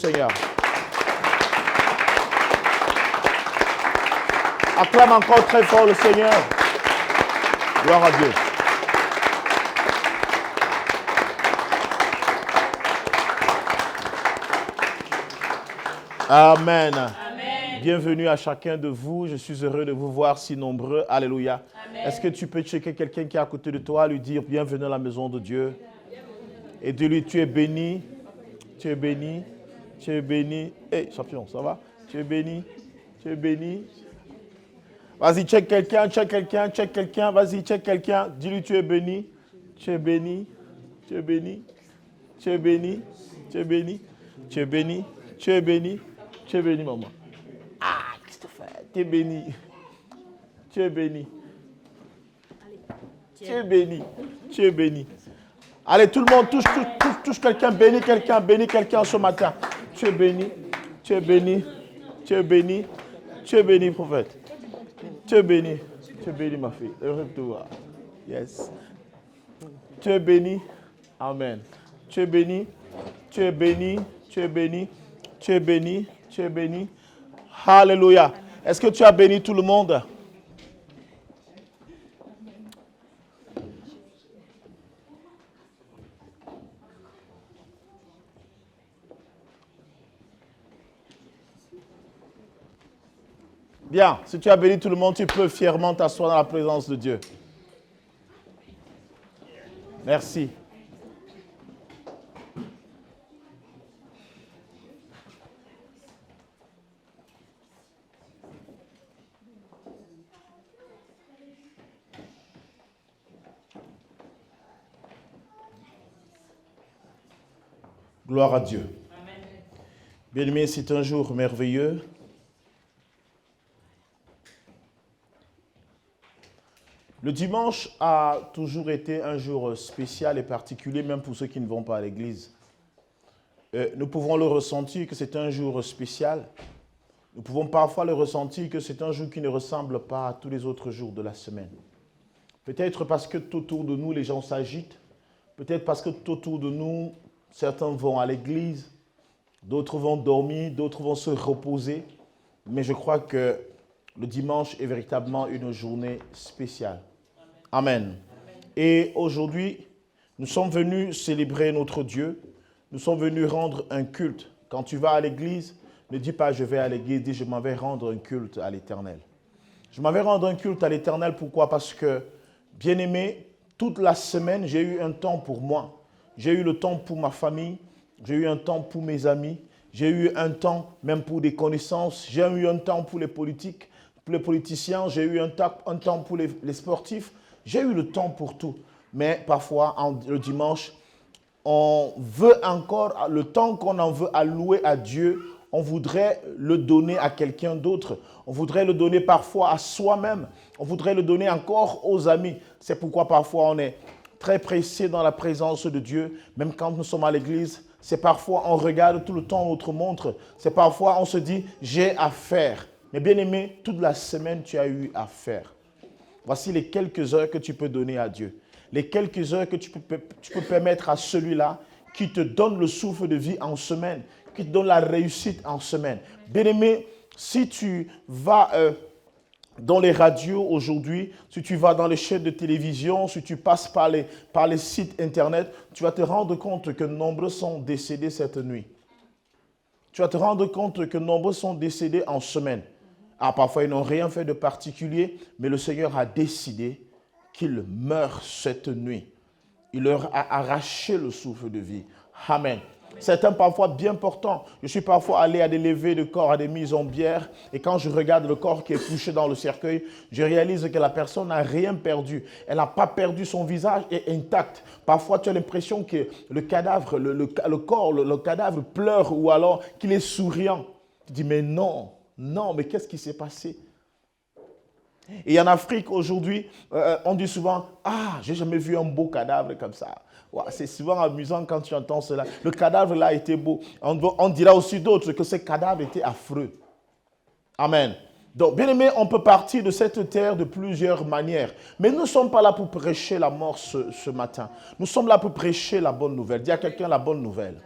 Seigneur. Acclame encore très fort le Seigneur. Gloire à Dieu. Amen. Amen. Bienvenue à chacun de vous. Je suis heureux de vous voir si nombreux. Alléluia. Amen. Est-ce que tu peux checker quelqu'un qui est à côté de toi, lui dire bienvenue à la maison de Dieu? Et dis-lui, tu es béni. Tu es béni. Tu es béni. Hé, champion, ça va? Tu es béni. Tu es béni. Vas-y, check quelqu'un, check quelqu'un, check quelqu'un. Vas-y, check quelqu'un. Dis-lui, tu es béni. Tu es béni. Tu es béni. Tu es béni. Tu es béni. Tu es béni. Tu es béni. Tu es béni, maman. Ah, Christopher, tu es béni. Tu es béni. Tu es béni. Tu es béni. Allez, tout le monde, touche quelqu'un, bénis quelqu'un ce matin. Tu es béni. Tu es béni. Tu es béni. Tu es béni, prophète. Tu es béni. Tu es béni, ma fille. Lève-toi. Yes. Tu es béni. Amen. Tu es béni. Tu es béni. Tu es béni. Tu es béni. Tu es béni. Alléluia. Est-ce que tu as béni tout le monde? Bien, si tu as béni tout le monde, tu peux fièrement t'asseoir dans la présence de Dieu. Merci. Gloire à Dieu. Bien-aimés, c'est un jour merveilleux. Le dimanche a toujours été un jour spécial et particulier, même pour ceux qui ne vont pas à l'église. Nous pouvons le ressentir que c'est un jour spécial. Nous pouvons parfois le ressentir que c'est un jour qui ne ressemble pas à tous les autres jours de la semaine. Peut-être parce que tout autour de nous, les gens s'agitent. Peut-être parce que tout autour de nous, certains vont à l'église, d'autres vont dormir, d'autres vont se reposer. Mais je crois que le dimanche est véritablement une journée spéciale. Amen. Et aujourd'hui, nous sommes venus célébrer notre Dieu. Nous sommes venus rendre un culte. Quand tu vas à l'église, ne dis pas je vais à l'église, dis je m'en vais rendre un culte à l'Éternel. Je m'en vais rendre un culte à l'Éternel, pourquoi? Parce que, bien aimé, toute la semaine, j'ai eu un temps pour moi. J'ai eu le temps pour ma famille, j'ai eu un temps pour mes amis, j'ai eu un temps même pour des connaissances, j'ai eu un temps pour les politiques, pour les politiciens, j'ai eu un temps pour les sportifs, j'ai eu le temps pour tout. Mais parfois, le dimanche, on veut encore, le temps qu'on en veut allouer à Dieu, on voudrait le donner à quelqu'un d'autre. On voudrait le donner parfois à soi-même. On voudrait le donner encore aux amis. C'est pourquoi parfois on est très pressé dans la présence de Dieu. Même quand nous sommes à l'église, c'est parfois on regarde tout le temps notre montre. C'est parfois on se dit j'ai à faire. Mais bien aimé, toute la semaine tu as eu à faire. Voici les quelques heures que tu peux donner à Dieu. Les quelques heures que tu peux permettre à celui-là qui te donne le souffle de vie en semaine, qui te donne la réussite en semaine. Bien-aimé, si tu vas dans les radios aujourd'hui, si tu vas dans les chaînes de télévision, si tu passes par les sites internet, tu vas te rendre compte que nombreux sont décédés cette nuit. Tu vas te rendre compte que nombreux sont décédés en semaine. Ah, parfois, ils n'ont rien fait de particulier, mais le Seigneur a décidé qu'ils meurent cette nuit. Il leur a arraché le souffle de vie. Amen. Certains parfois bien portants. Je suis parfois allé à des levées de corps, à des mises en bière, et quand je regarde le corps qui est couché dans le cercueil, je réalise que la personne n'a rien perdu. Elle n'a pas perdu, son visage est intact. Parfois, tu as l'impression que le cadavre, le cadavre pleure ou alors qu'il est souriant. Tu dis, mais non, mais qu'est-ce qui s'est passé? Et en Afrique, aujourd'hui, on dit souvent, ah, j'ai jamais vu un beau cadavre comme ça. Ouais, c'est souvent amusant quand tu entends cela. Le cadavre là était beau. On dira aussi d'autres que ce cadavre était affreux. Amen. Donc, bien aimé, on peut partir de cette terre de plusieurs manières. Mais nous ne sommes pas là pour prêcher la mort ce matin. Nous sommes là pour prêcher la bonne nouvelle. Dis à quelqu'un la bonne nouvelle.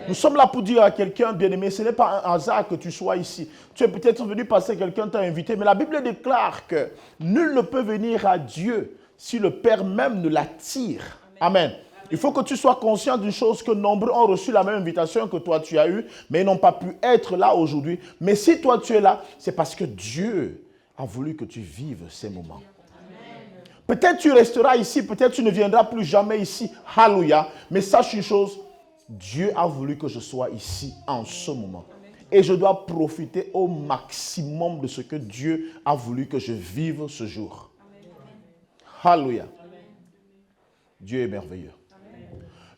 Nous sommes là pour dire à quelqu'un, bien aimé, ce n'est pas un hasard que tu sois ici. Tu es peut-être venu passer, quelqu'un t'a invité, mais la Bible déclare que nul ne peut venir à Dieu si le Père même ne l'attire. Amen. Il faut que tu sois conscient d'une chose, que nombreux ont reçu la même invitation que toi tu as eue, mais ils n'ont pas pu être là aujourd'hui. Mais si toi tu es là, c'est parce que Dieu a voulu que tu vives ces moments. Peut-être tu resteras ici, peut-être tu ne viendras plus jamais ici. Alléluia. Mais sache une chose, Dieu a voulu que je sois ici en ce moment. Et je dois profiter au maximum de ce que Dieu a voulu que je vive ce jour. Alléluia. Dieu est merveilleux.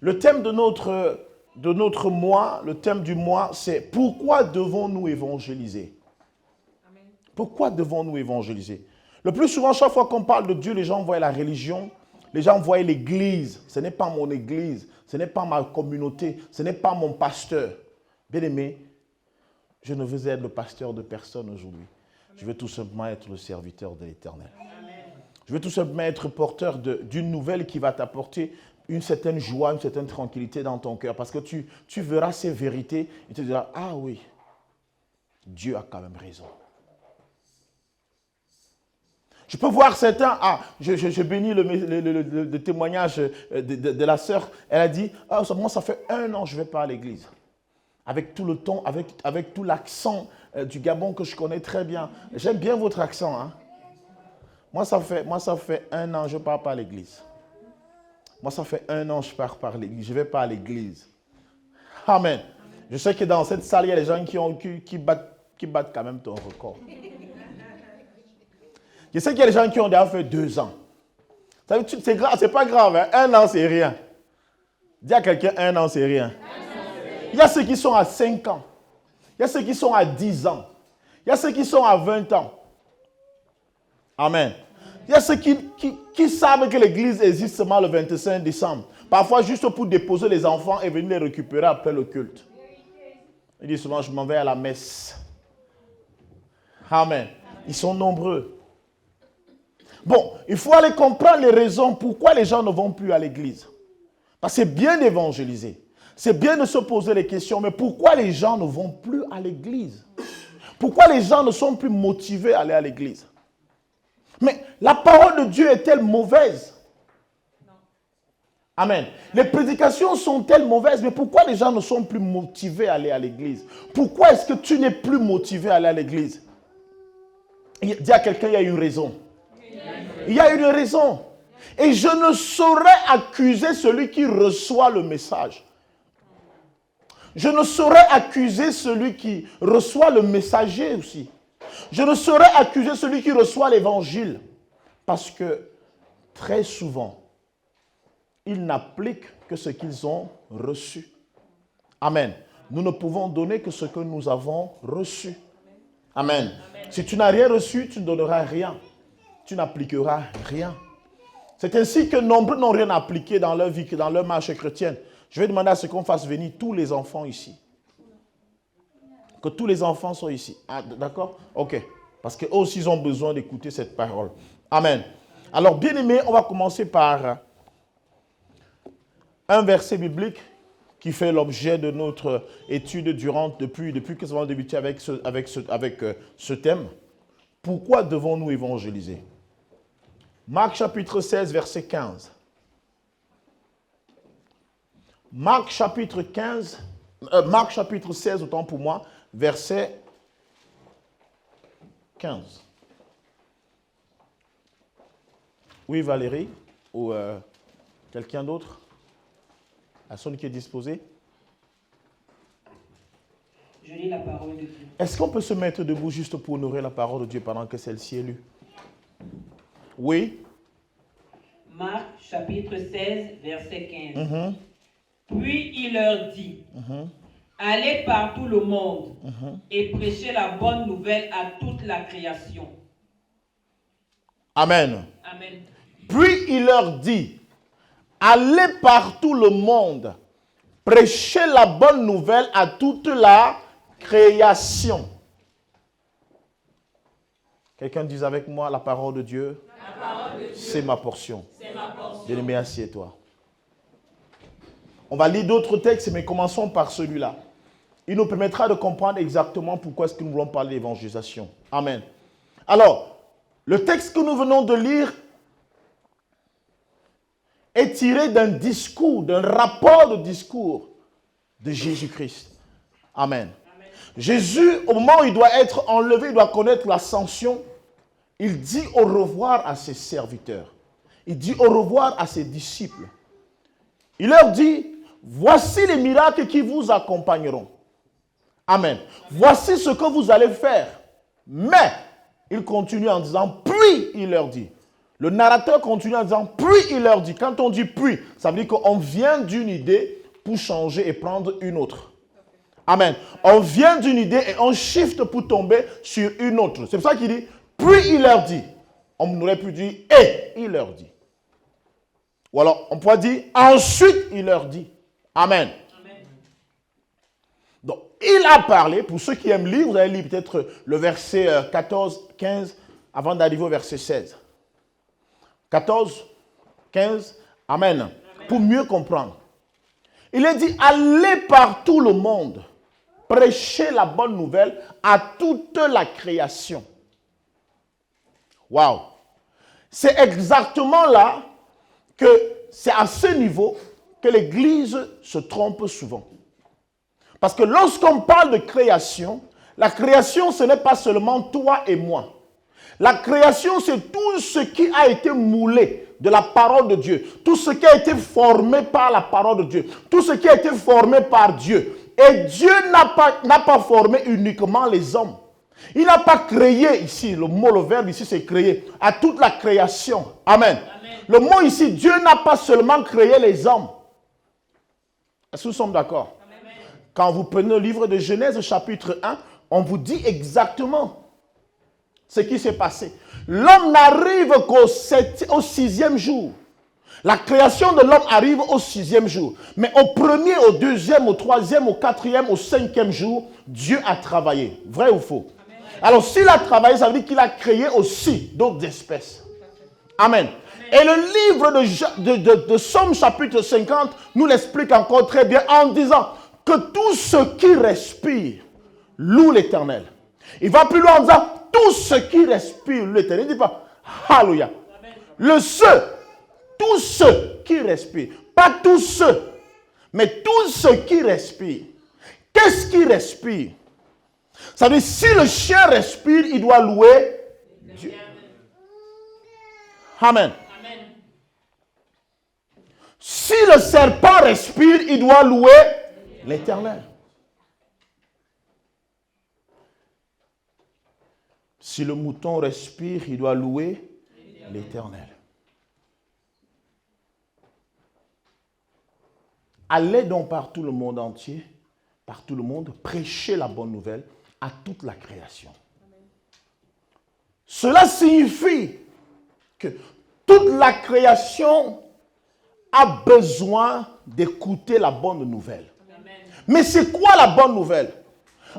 Le thème de notre mois, le thème du mois, c'est pourquoi devons-nous évangéliser? Pourquoi devons-nous évangéliser? Le plus souvent, chaque fois qu'on parle de Dieu, les gens voient la religion, les gens voient l'église. Ce n'est pas mon église, ce n'est pas ma communauté, ce n'est pas mon pasteur. Bien aimé, je ne veux être le pasteur de personne aujourd'hui. Je veux tout simplement être le serviteur de l'Éternel. Je veux tout simplement être porteur d'une nouvelle qui va t'apporter une certaine joie, une certaine tranquillité dans ton cœur. Parce que tu verras ces vérités et tu te diras, ah oui, Dieu a quand même raison. Je peux voir certains, je bénis le témoignage de la sœur. Elle a dit, moi ça fait 1 an que je ne vais pas à l'église. Avec tout le ton, avec tout l'accent du Gabon que je connais très bien. J'aime bien votre accent. Hein? Moi, ça fait 1 an que je ne pars pas à l'église. Moi, ça fait 1 an que je pars par l'église. Je ne vais pas à l'église. Amen. Je sais que dans cette salle, il y a des gens qui battent quand même ton record. Je sais qu'il y a des gens qui ont déjà fait 2 ans. C'est grave, c'est pas grave. Hein? 1 an, c'est rien. Dis à quelqu'un, 1 an, c'est rien. Il y a ceux qui sont à 5 ans. Il y a ceux qui sont à 10 ans. Il y a ceux qui sont à 20 ans. Amen. Il y a ceux qui savent que l'église existe seulement le 25 décembre. Parfois juste pour déposer les enfants et venir les récupérer après le culte. Ils disent souvent, je m'en vais à la messe. Amen. Ils sont nombreux. Bon, il faut aller comprendre les raisons pourquoi les gens ne vont plus à l'église. Parce que c'est bien d'évangéliser. C'est bien de se poser les questions, mais pourquoi les gens ne vont plus à l'église? Pourquoi les gens ne sont plus motivés à aller à l'église? Mais la parole de Dieu est-elle mauvaise? Non. Amen. Les prédications sont-elles mauvaises? Mais pourquoi les gens ne sont plus motivés à aller à l'église? Pourquoi est-ce que tu n'es plus motivé à aller à l'église? Dis à quelqu'un, il y a une raison. Il y a une raison. Et je ne saurais accuser celui qui reçoit le message. Je ne saurais accuser celui qui reçoit le messager aussi. Je ne saurais accuser celui qui reçoit l'évangile. Parce que très souvent, ils n'appliquent que ce qu'ils ont reçu. Amen. Nous ne pouvons donner que ce que nous avons reçu. Amen. Si tu n'as rien reçu, tu ne donneras rien. Tu n'appliqueras rien. C'est ainsi que nombreux n'ont rien appliqué dans leur vie, dans leur marche chrétienne. Je vais demander à ce qu'on fasse venir tous les enfants ici. Que tous les enfants soient ici. Ah, d'accord? Ok. Parce qu'eux aussi, ils ont besoin d'écouter cette parole. Amen. Alors, bien aimés, on va commencer par un verset biblique qui fait l'objet de notre étude depuis que nous avons débuté avec ce thème. Pourquoi devons-nous évangéliser? Marc chapitre 16, verset 15. Marc chapitre 16, autant pour moi, verset 15. Oui, Valérie, ou quelqu'un d'autre? Personne qui est disposé? Je lis la parole de Dieu. Est-ce qu'on peut se mettre debout juste pour honorer la parole de Dieu pendant que celle-ci est lue? Oui. Marc chapitre 16, verset 15. Puis il leur dit, allez par tout le monde et prêchez la bonne nouvelle à toute la création. Amen. Amen. Puis il leur dit, allez par tout le monde, prêchez la bonne nouvelle à toute la création. Quelqu'un dise avec moi, la parole de Dieu, c'est ma portion. Bien-aimé, assieds-toi. On va lire d'autres textes, mais commençons par celui-là. Il nous permettra de comprendre exactement pourquoi est-ce que nous voulons parler d'évangélisation. Amen. Alors, le texte que nous venons de lire est tiré d'un discours, d'un rapport de discours de Jésus-Christ. Amen. Jésus, au moment où il doit être enlevé, il doit connaître l'ascension, il dit au revoir à ses serviteurs. Il dit au revoir à ses disciples. Il leur dit, voici les miracles qui vous accompagneront. Amen. Voici ce que vous allez faire. Mais, il continue en disant, puis il leur dit. Le narrateur continue en disant, puis il leur dit. Quand on dit puis, ça veut dire qu'on vient d'une idée pour changer et prendre une autre. Amen. On vient d'une idée et on shift pour tomber sur une autre. C'est pour ça qu'il dit, puis il leur dit. On aurait pu dire, et il leur dit. Ou alors, on pourrait dire, ensuite il leur dit. Amen. Donc, il a parlé, pour ceux qui aiment lire, vous allez lire peut-être le verset 14, 15, avant d'arriver au verset 16. 14, 15, Amen. Pour mieux comprendre. Il a dit, allez par tout le monde, prêchez la bonne nouvelle à toute la création. Waouh! C'est exactement là que c'est à ce niveau que l'Église se trompe souvent. Parce que lorsqu'on parle de création, la création, ce n'est pas seulement toi et moi. La création, c'est tout ce qui a été moulé de la parole de Dieu. Tout ce qui a été formé par la parole de Dieu. Tout ce qui a été formé par Dieu. Et Dieu n'a pas formé uniquement les hommes. Il n'a pas créé ici, le mot, le verbe ici, c'est créer. À toute la création. Amen. Amen. Le mot ici, Dieu n'a pas seulement créé les hommes. Est-ce que nous sommes d'accord? Quand vous prenez le livre de Genèse, chapitre 1, on vous dit exactement ce qui s'est passé. L'homme n'arrive qu'au 6e jour. La création de l'homme arrive au 6e jour. Mais au 1er, au 2e, au 3e, au 4e, au 5e jour, Dieu a travaillé. Vrai ou faux? Amen. Alors, s'il a travaillé, ça veut dire qu'il a créé aussi d'autres espèces. Amen. Et le livre de Somme chapitre 50 nous l'explique encore très bien en disant que tout ce qui respire loue l'Éternel. Il va plus loin en disant tout ce qui respire loue l'Éternel. Il ne dit pas Alléluia. Le ceux, tous ceux qui respirent, pas tous ceux, mais tous ceux qui respirent. Qu'est-ce qui respire? Ça veut dire si le chien respire, il doit louer Dieu. Amen. Si le serpent respire, il doit louer l'Éternel. Si le mouton respire, il doit louer l'Éternel. Allez donc par tout le monde entier, par tout le monde, prêcher la bonne nouvelle à toute la création. Cela signifie que toute la création a besoin d'écouter la bonne nouvelle. Amen. Mais c'est quoi la bonne nouvelle?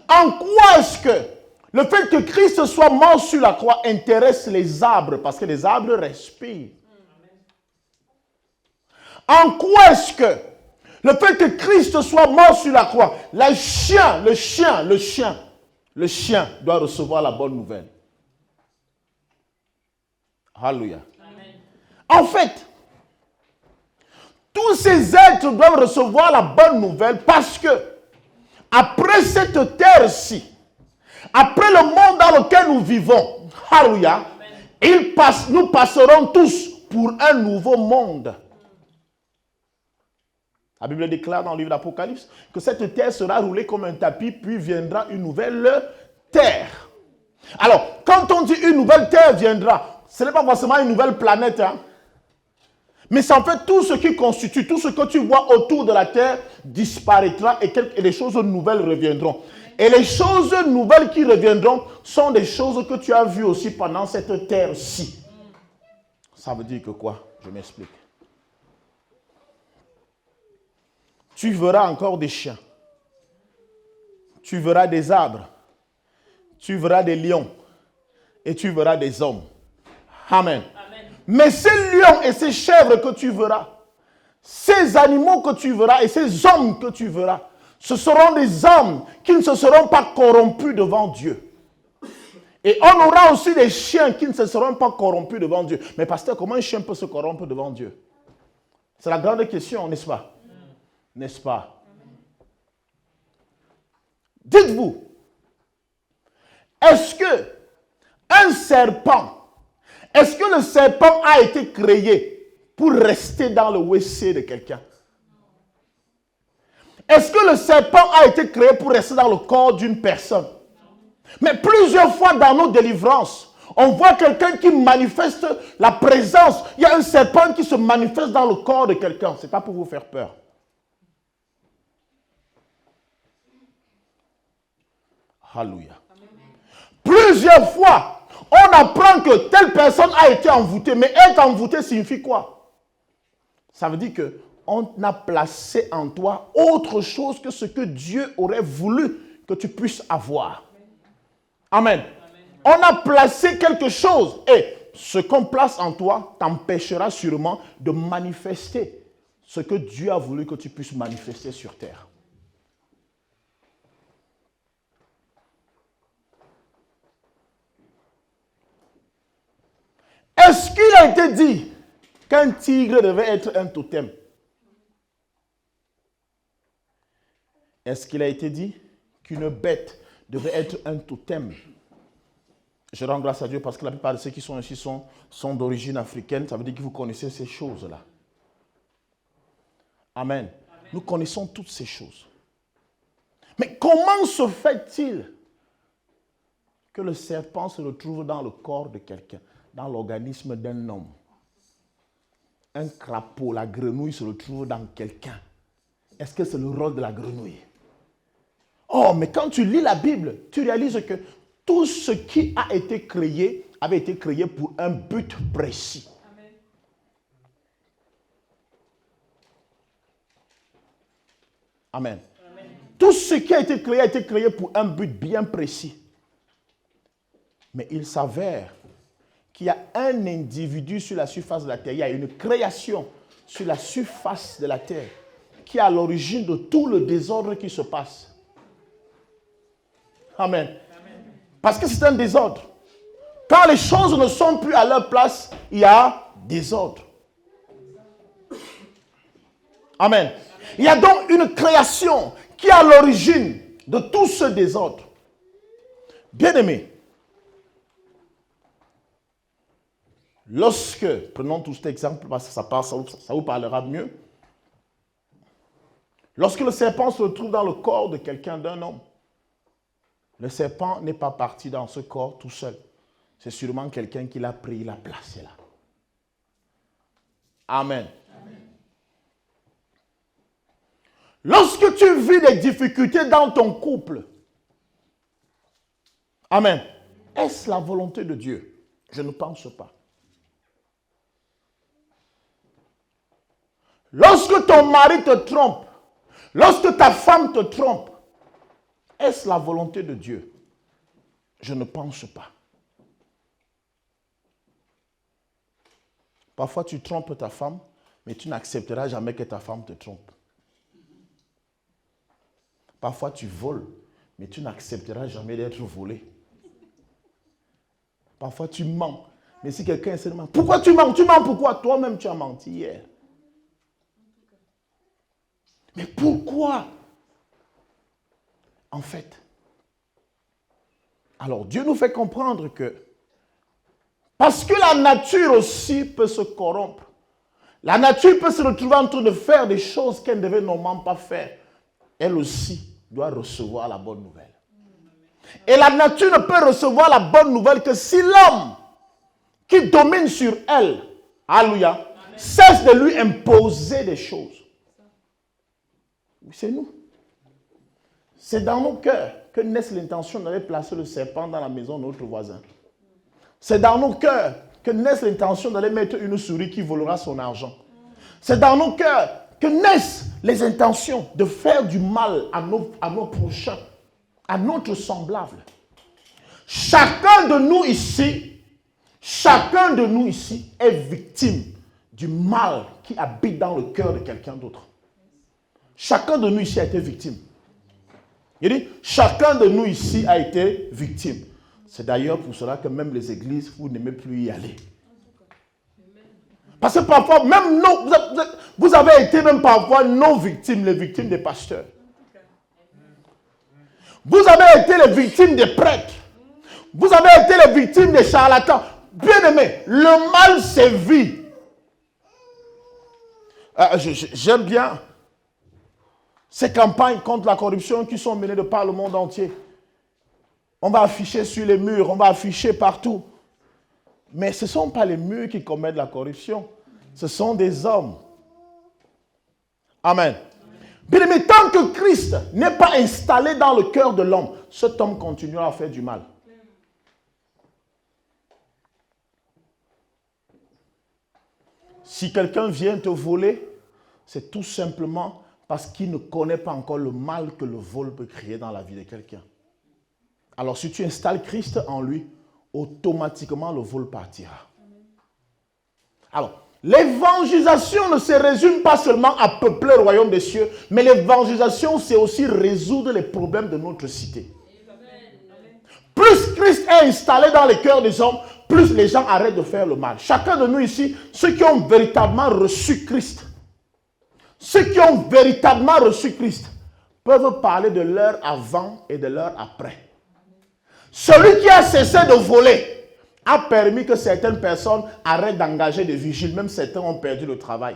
En quoi est-ce que le fait que Christ soit mort sur la croix intéresse les arbres? Parce que les arbres respirent. En quoi est-ce que le fait que Christ soit mort sur la croix, le chien doit recevoir la bonne nouvelle? Alléluia. En fait, tous ces êtres doivent recevoir la bonne nouvelle parce que après cette terre-ci, après le monde dans lequel nous vivons, alléluia, nous passerons tous pour un nouveau monde. La Bible déclare dans le livre d'Apocalypse que cette terre sera roulée comme un tapis, puis viendra une nouvelle terre. Alors, quand on dit une nouvelle terre viendra, ce n'est pas forcément une nouvelle planète, hein? Mais c'est en fait tout ce qui constitue, tout ce que tu vois autour de la terre disparaîtra et des choses nouvelles reviendront. Et les choses nouvelles qui reviendront sont des choses que tu as vues aussi pendant cette terre-ci. Ça veut dire que quoi? Je m'explique. Tu verras encore des chiens. Tu verras des arbres. Tu verras des lions. et tu verras des hommes. Amen. Mais ces lions et ces chèvres que tu verras, ces animaux que tu verras et ces hommes que tu verras, ce seront des hommes qui ne se seront pas corrompus devant Dieu. Et on aura aussi des chiens qui ne se seront pas corrompus devant Dieu. Mais pasteur, comment un chien peut se corrompre devant Dieu? C'est la grande question, n'est-ce pas? N'est-ce pas? Dites-vous, est-ce que le serpent a été créé pour rester dans le WC de quelqu'un? Est-ce que le serpent a été créé pour rester dans le corps d'une personne? Mais plusieurs fois dans nos délivrances, on voit quelqu'un qui manifeste la présence. Il y a un serpent qui se manifeste dans le corps de quelqu'un. Ce n'est pas pour vous faire peur. Alléluia. Plusieurs fois, on apprend que telle personne a été envoûtée. Mais être envoûté signifie quoi? Ça veut dire qu'on a placé en toi autre chose que ce que Dieu aurait voulu que tu puisses avoir. Amen. On a placé quelque chose et ce qu'on place en toi t'empêchera sûrement de manifester ce que Dieu a voulu que tu puisses manifester sur terre. Est-ce qu'il a été dit qu'un tigre devait être un totem? Est-ce qu'il a été dit qu'une bête devait être un totem? Je rends grâce à Dieu parce que la plupart de ceux qui sont ici sont d'origine africaine. Ça veut dire que vous connaissez ces choses-là. Amen. Nous connaissons toutes ces choses. Mais comment se fait-il que le serpent se retrouve dans le corps de quelqu'un, dans l'organisme d'un homme? Un crapaud, la grenouille se retrouve dans quelqu'un. Est-ce que c'est le rôle de la grenouille? Oh, mais quand tu lis la Bible, tu réalises que tout ce qui a été créé avait été créé pour un but précis. Amen. Amen. Tout ce qui a été créé pour un but bien précis. Mais il s'avère qu'il y a un individu sur la surface de la terre, il y a une création sur la surface de la terre qui est à l'origine de tout le désordre qui se passe. Amen. Parce que c'est un désordre. Quand les choses ne sont plus à leur place, il y a désordre. Amen. Il y a donc une création qui est à l'origine de tout ce désordre. Bien-aimés, lorsque, prenons tout cet exemple parce que ça vous parlera mieux. Lorsque le serpent se retrouve dans le corps de quelqu'un, d'un homme, le serpent n'est pas parti dans ce corps tout seul. C'est sûrement quelqu'un qui l'a pris, l'a placé là. Amen. Amen. Lorsque tu vis des difficultés dans ton couple, amen, est-ce la volonté de Dieu? Je ne pense pas. Lorsque ton mari te trompe, lorsque ta femme te trompe, est-ce la volonté de Dieu? Je ne pense pas. Parfois, tu trompes ta femme, mais tu n'accepteras jamais que ta femme te trompe. Parfois, tu voles, mais tu n'accepteras jamais d'être volé. Parfois, tu mens, mais si quelqu'un essaie de mentir, pourquoi tu mens? Tu mens pourquoi? Toi-même, tu as menti hier. Mais pourquoi? En fait, alors Dieu nous fait comprendre que parce que la nature aussi peut se corrompre, la nature peut se retrouver en train de faire des choses qu'elle ne devait normalement pas faire, elle aussi doit recevoir la bonne nouvelle. Et la nature ne peut recevoir la bonne nouvelle que si l'homme qui domine sur elle, alléluia, cesse de lui imposer des choses. C'est nous. C'est dans nos cœurs que naisse l'intention d'aller placer le serpent dans la maison de notre voisin. C'est dans nos cœurs que naisse l'intention d'aller mettre une souris qui volera son argent. C'est dans nos cœurs que naissent les intentions de faire du mal à nos prochains, à notre semblable. chacun de nous ici est victime du mal qui habite dans le cœur de quelqu'un d'autre. Chacun de nous ici a été victime. Il dit, chacun de nous ici a été victime. C'est d'ailleurs pour cela que même les églises, vous n'aimez plus y aller. Parce que parfois, même vous avez été même parfois nos victimes, les victimes des pasteurs. Vous avez été les victimes des prêtres. Vous avez été les victimes des charlatans. Bien aimé, le mal sévit. J'aime bien ces campagnes contre la corruption qui sont menées de par le monde entier. On va afficher sur les murs, on va afficher partout. Mais ce ne sont pas les murs qui commettent la corruption. Ce sont des hommes. Amen. Bien aimé, tant que Christ n'est pas installé dans le cœur de l'homme, cet homme continuera à faire du mal. Si quelqu'un vient te voler, c'est tout simplement parce qu'il ne connaît pas encore le mal que le vol peut créer dans la vie de quelqu'un. Alors si tu installes Christ en lui, automatiquement le vol partira. Alors, l'évangélisation ne se résume pas seulement à peupler le royaume des cieux, mais l'évangélisation, c'est aussi résoudre les problèmes de notre cité. Plus Christ est installé dans les cœurs des hommes, plus les gens arrêtent de faire le mal. Chacun de nous ici, ceux qui ont véritablement reçu Christ, peuvent parler de l'heure avant et de l'heure après. Celui qui a cessé de voler a permis que certaines personnes arrêtent d'engager des vigiles. Même certains ont perdu le travail.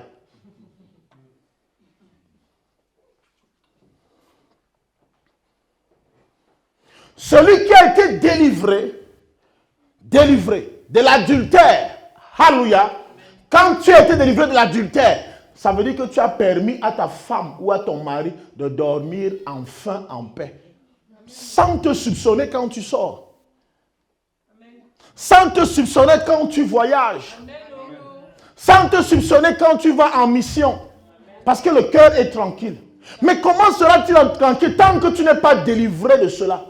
Celui qui a été délivré de l'adultère, alléluia, quand tu as été délivré de l'adultère, ça veut dire que tu as permis à ta femme ou à ton mari de dormir enfin en paix. Sans te soupçonner quand tu sors. Sans te soupçonner quand tu voyages. Sans te soupçonner quand tu vas en mission. Parce que le cœur est tranquille. Mais comment seras-tu tranquille tant que tu n'es pas délivré de cela?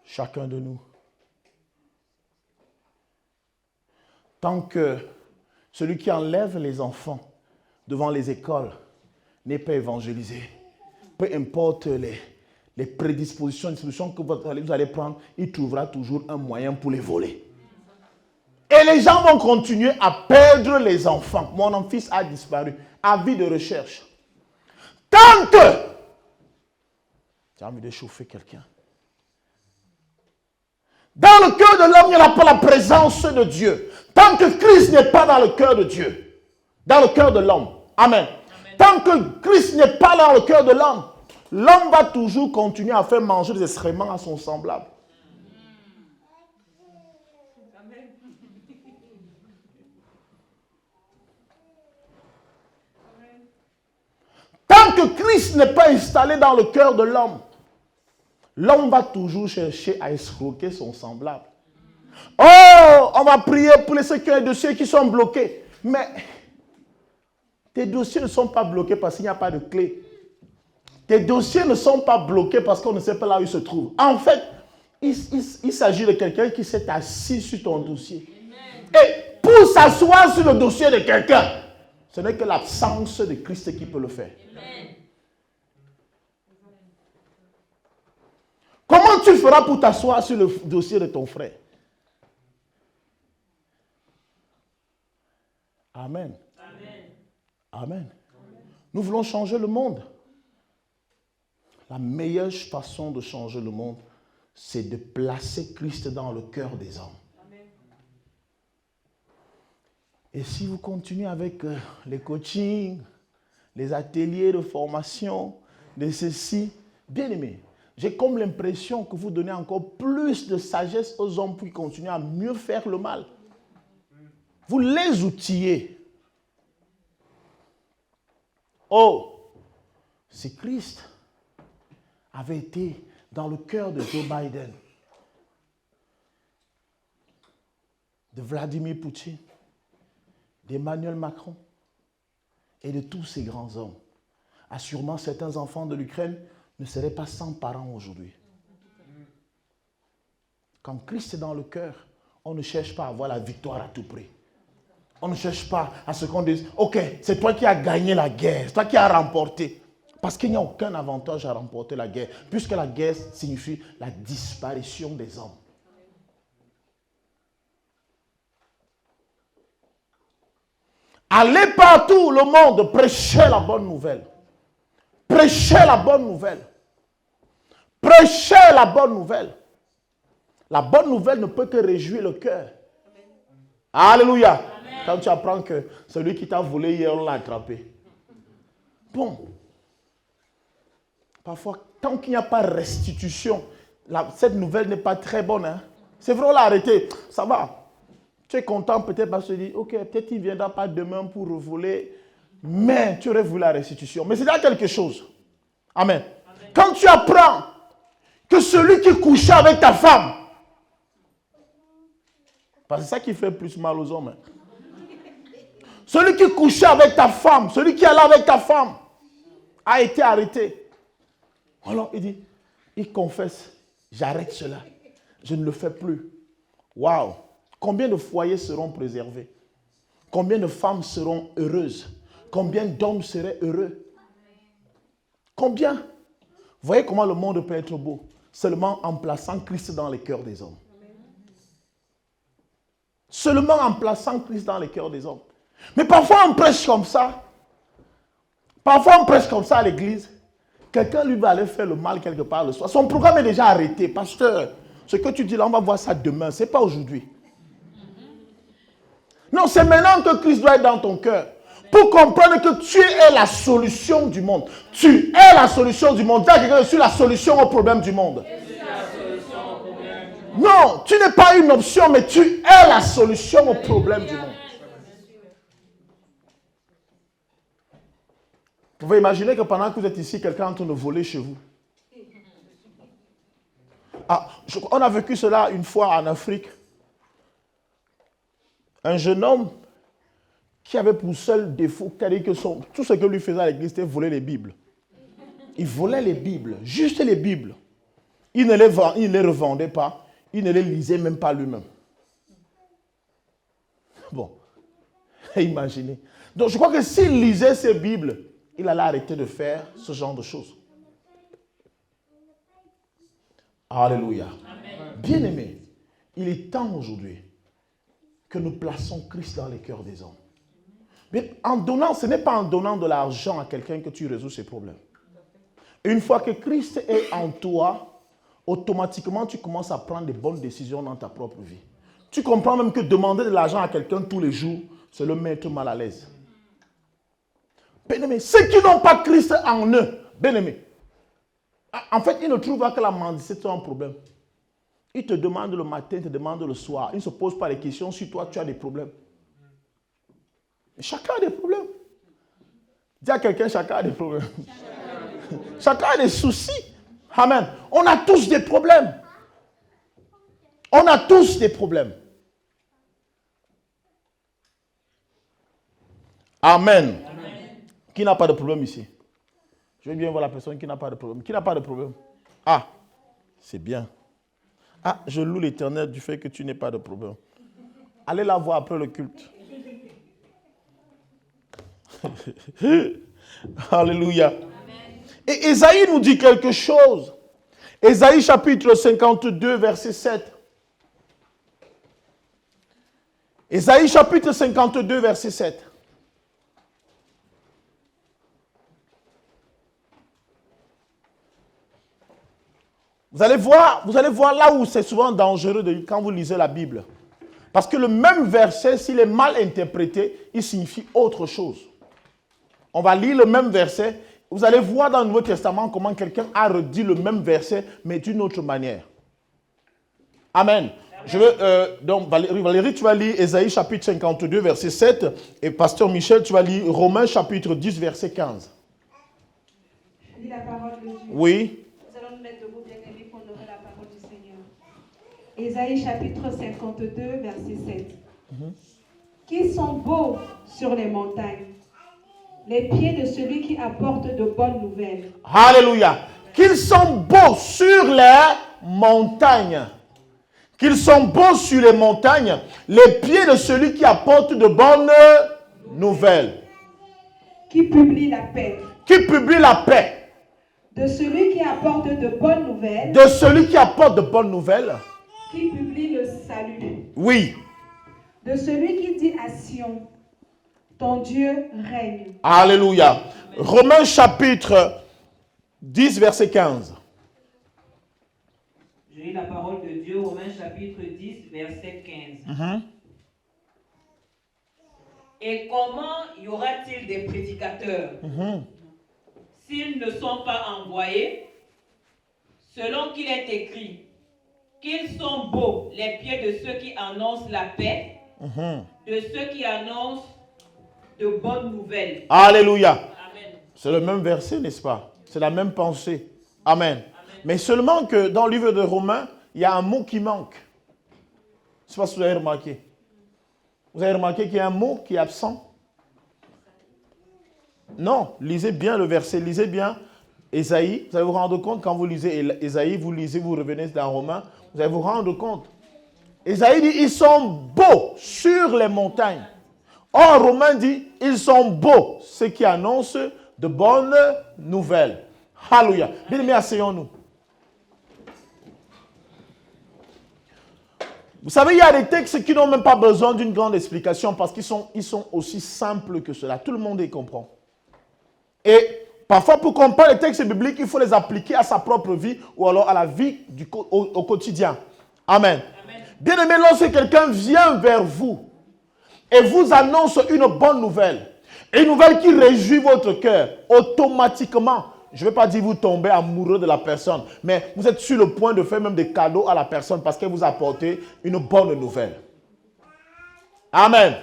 Chacun de nous. Tant que celui qui enlève les enfants devant les écoles n'est pas évangélisé, peu importe les prédispositions, les solutions que vous allez prendre, il trouvera toujours un moyen pour les voler. Et les gens vont continuer à perdre les enfants. Mon fils a disparu. Avis de recherche. Tant que... J'ai envie de chauffer quelqu'un. Dans le cœur de l'homme, il n'y a pas la présence de Dieu. Tant que Christ n'est pas dans le cœur de Dieu, dans le cœur de l'homme. Amen. Tant que Christ n'est pas dans le cœur de l'homme, l'homme va toujours continuer à faire manger des excréments à son semblable. Tant que Christ n'est pas installé dans le cœur de l'homme, l'homme va toujours chercher à escroquer son semblable. Oh, on va prier pour ceux qui ont des dossiers qui sont bloqués. Mais tes dossiers ne sont pas bloqués parce qu'il n'y a pas de clé. Tes dossiers ne sont pas bloqués parce qu'on ne sait pas là où ils se trouvent. En fait, il s'agit de quelqu'un qui s'est assis sur ton dossier. Et pour s'asseoir sur le dossier de quelqu'un, ce n'est que l'absence de Christ qui peut le faire. Comment tu feras pour t'asseoir sur le dossier de ton frère? Amen. Amen. Nous voulons changer le monde. La meilleure façon de changer le monde, c'est de placer Christ dans le cœur des hommes. Et si vous continuez avec les coachings, les ateliers de formation, de ceci, bien aimé, j'ai comme l'impression que vous donnez encore plus de sagesse aux hommes pour qu'ils continuent à mieux faire le mal. Vous les outillez. Oh, si Christ avait été dans le cœur de Joe Biden, de Vladimir Poutine, d'Emmanuel Macron, et de tous ces grands hommes. Assurément, certains enfants de l'Ukraine ne seraient pas sans parents aujourd'hui. Quand Christ est dans le cœur, on ne cherche pas à avoir la victoire à tout prix. On ne cherche pas à ce qu'on dise, ok, c'est toi qui as gagné la guerre, c'est toi qui as remporté. Parce qu'il n'y a aucun avantage à remporter la guerre, puisque la guerre signifie la disparition des hommes. Allez partout le monde, prêchez la bonne nouvelle. Prêchez la bonne nouvelle. Prêchez la bonne nouvelle. La bonne nouvelle ne peut que réjouir le cœur. Alléluia. Amen. Quand tu apprends que celui qui t'a volé hier, on l'a attrapé. Bon. Parfois, tant qu'il n'y a pas de restitution, cette nouvelle n'est pas très bonne. Hein? C'est vrai, on l'a arrêté. Ça va. Tu es content peut-être parce que tu dis, ok, peut-être il ne viendra pas demain pour voler, mais tu aurais voulu la restitution. Mais c'est déjà quelque chose. Amen. Amen. Quand tu apprends que celui qui couchait avec ta femme, parce que c'est ça qui fait plus mal aux hommes. Hein. Celui qui couchait avec ta femme, celui qui allait avec ta femme, a été arrêté. Alors il dit, il confesse, j'arrête cela, je ne le fais plus. Waouh! Combien de foyers seront préservés? Combien de femmes seront heureuses? Combien d'hommes seraient heureux? Combien? Vous voyez comment le monde peut être beau? Seulement en plaçant Christ dans les cœurs des hommes. Seulement en plaçant Christ dans les cœurs des hommes. Mais parfois on prêche comme ça. Parfois on prêche comme ça à l'église. Quelqu'un lui va aller faire le mal quelque part le soir. Son programme est déjà arrêté. Pasteur, ce que tu dis là, on va voir ça demain. Ce n'est pas aujourd'hui. Non, c'est maintenant que Christ doit être dans ton cœur. Pour comprendre que tu es la solution du monde. Tu es la solution du monde. Dis à quelqu'un, je suis la solution au problème du monde. Non, tu n'es pas une option, mais tu es la solution au problème du monde. Vous pouvez imaginer que pendant que vous êtes ici, quelqu'un est en train de voler chez vous. On a vécu cela une fois en Afrique. Un jeune homme qui avait pour seul défaut, tout ce que lui faisait à l'église, c'était voler les Bibles. Il volait les Bibles, juste les Bibles. Il ne les revendait pas, il ne les lisait même pas lui-même. Bon, imaginez. Donc je crois que s'il lisait ces Bibles, il allait arrêter de faire ce genre de choses. Alléluia. Bien-aimés, il est temps aujourd'hui que nous plaçons Christ dans les cœurs des hommes. Mais en donnant, ce n'est pas en donnant de l'argent à quelqu'un que tu résous ses problèmes. Une fois que Christ est en toi, automatiquement tu commences à prendre des bonnes décisions dans ta propre vie. Tu comprends même que demander de l'argent à quelqu'un tous les jours, c'est le mettre mal à l'aise. Bien-aimés, ceux qui n'ont pas Christ en eux, bien-aimés, en fait, ils ne trouvent pas que la mendicité est un problème. Ils te demandent le matin, ils te demandent le soir. Ils ne se posent pas les questions si toi, tu as des problèmes. Chacun a des problèmes. Dis à quelqu'un, chacun a des problèmes. Chacun a des soucis. Amen. On a tous des problèmes. On a tous des problèmes. Amen. Amen. Qui n'a pas de problème ici? Je veux bien voir la personne qui n'a pas de problème. Qui n'a pas de problème? Ah, c'est bien. Ah, je loue l'Éternel du fait que tu n'aies pas de problème. Allez la voir après le culte. Alléluia. Amen. Et Ésaïe nous dit quelque chose. Ésaïe chapitre 52, verset 7. Ésaïe chapitre 52, verset 7. Vous allez voir là où c'est souvent dangereux quand vous lisez la Bible. Parce que le même verset, s'il est mal interprété, il signifie autre chose. On va lire le même verset. Vous allez voir dans le Nouveau Testament comment quelqu'un a redit le même verset, mais d'une autre manière. Amen. Donc Valérie, tu vas lire Ésaïe chapitre 52, verset 7. Et Pasteur Michel, tu vas lire Romains chapitre 10, verset 15. Je lis la parole de Dieu. Oui. Nous allons nous mettre debout, bien-aimés, pour honorer la parole du Seigneur. Ésaïe chapitre 52, verset 7. Qui sont beaux sur les montagnes, les pieds de celui qui apporte de bonnes nouvelles. Alléluia. Qu'ils sont beaux sur les montagnes. Qu'ils sont beaux sur les montagnes, les pieds de celui qui apporte de bonnes nouvelles. Qui publie la paix. Qui publie la paix. De celui qui apporte de bonnes nouvelles. De celui qui apporte de bonnes nouvelles. Qui publie le salut. Oui. De celui qui dit à Sion, ton Dieu règne. Alléluia. Romains chapitre 10, verset 15. Je lis la parole de Dieu, Romains chapitre 10, verset 15. Et comment y aura-t-il des prédicateurs s'ils ne sont pas envoyés? Selon qu'il est écrit, qu'ils sont beaux les pieds de ceux qui annoncent la paix, de ceux qui annoncent de bonnes nouvelles. Alléluia. Amen. C'est le même verset, n'est-ce pas? C'est la même pensée. Amen. Mais seulement que dans le livre de Romains, il y a un mot qui manque. Je ne sais pas si vous avez remarqué. Vous avez remarqué qu'il y a un mot qui est absent? Non, lisez bien le verset, lisez bien Ésaïe. Vous allez vous rendre compte quand vous lisez Ésaïe, vous lisez, vous revenez dans Romains, vous allez vous rendre compte. Ésaïe dit, ils sont beaux sur les montagnes. Or, Romains dit, ils sont beaux, ceux qui annoncent de bonnes nouvelles. Alléluia. Bien-aimés, asseyons-nous. Vous savez, il y a des textes qui n'ont même pas besoin d'une grande explication parce qu'ils sont aussi simples que cela. Tout le monde les comprend. Et parfois, pour comprendre les textes bibliques, il faut les appliquer à sa propre vie ou alors à la vie au quotidien. Amen. Bien-aimé, lorsque quelqu'un vient vers vous et vous annonce une bonne nouvelle, une nouvelle qui réjouit votre cœur, automatiquement, je ne vais pas dire vous tombez amoureux de la personne, mais vous êtes sur le point de faire même des cadeaux à la personne parce qu'elle vous a apporté une bonne nouvelle. Amen.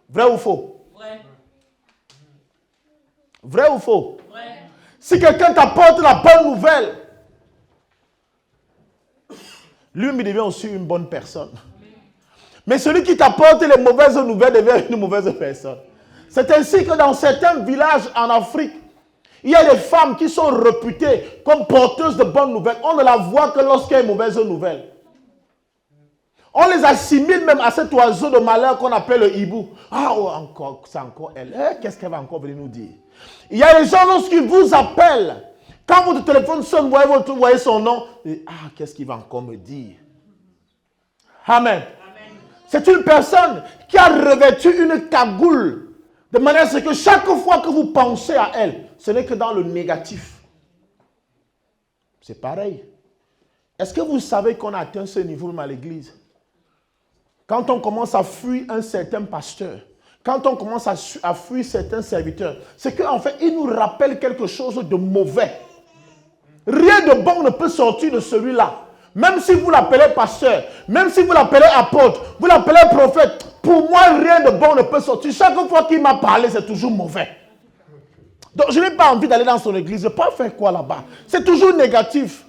Vrai ou faux? Vrai. Vrai ou faux? Vrai. Si quelqu'un t'apporte la bonne nouvelle, lui il devient aussi une bonne personne. Mais celui qui t'apporte les mauvaises nouvelles devient une mauvaise personne. C'est ainsi que dans certains villages en Afrique, il y a des femmes qui sont réputées comme porteuses de bonnes nouvelles. On ne la voit que lorsqu'il y a une mauvaise nouvelle. On les assimile même à cet oiseau de malheur qu'on appelle le hibou. Ah, oh, encore, c'est encore elle. Qu'est-ce qu'elle va encore venir nous dire? Il y a des gens, lorsqu'ils vous appellent, quand votre téléphone sonne, vous voyez son nom. Et, ah, qu'est-ce qu'il va encore me dire? Amen. C'est une personne qui a revêtu une cagoule de manière à ce que chaque fois que vous pensez à elle, ce n'est que dans le négatif. C'est pareil. Est-ce que vous savez qu'on a atteint ce niveau même à l'église? Quand on commence à fuir un certain pasteur, quand on commence à fuir certains serviteurs, c'est qu'en fait, il nous rappelle quelque chose de mauvais. Rien de bon ne peut sortir de celui-là. Même si vous l'appelez pasteur, même si vous l'appelez apôtre, vous l'appelez prophète, pour moi, rien de bon ne peut sortir. Chaque fois qu'il m'a parlé, c'est toujours mauvais. Donc, je n'ai pas envie d'aller dans son église. Je ne peux pas faire quoi là-bas? C'est toujours négatif.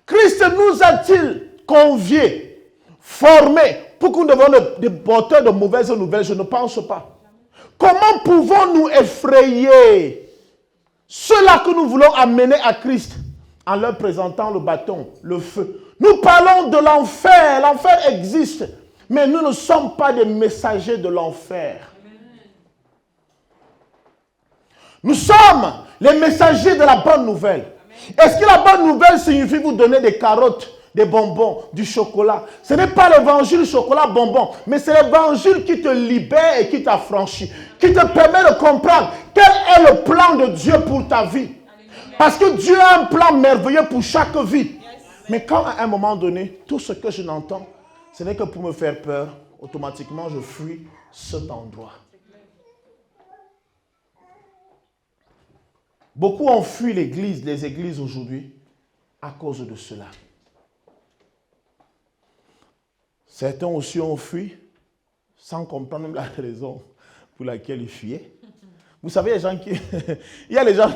Christ nous a-t-il conviés, formés, pour que nous devons des porteurs de mauvaises nouvelles? Je ne pense pas. Comment pouvons-nous effrayer ceux-là que nous voulons amener à Christ en leur présentant le bâton, le feu? Nous parlons de l'enfer. L'enfer existe. Mais nous ne sommes pas des messagers de l'enfer. Nous sommes les messagers de la bonne nouvelle. Est-ce que la bonne nouvelle signifie vous donner des carottes, des bonbons, du chocolat? Ce n'est pas l'évangile chocolat bonbon, mais c'est l'évangile qui te libère et qui t'affranchit, qui te permet de comprendre quel est le plan de Dieu pour ta vie. Parce que Dieu a un plan merveilleux pour chaque vie. Mais quand à un moment donné, tout ce que je n'entends, ce n'est que pour me faire peur, automatiquement je fuis cet endroit. Beaucoup ont fui l'église, les églises aujourd'hui, à cause de cela. Certains aussi ont fui sans comprendre même la raison pour laquelle ils fuyaient. Vous savez, les gens qui... il y a les gens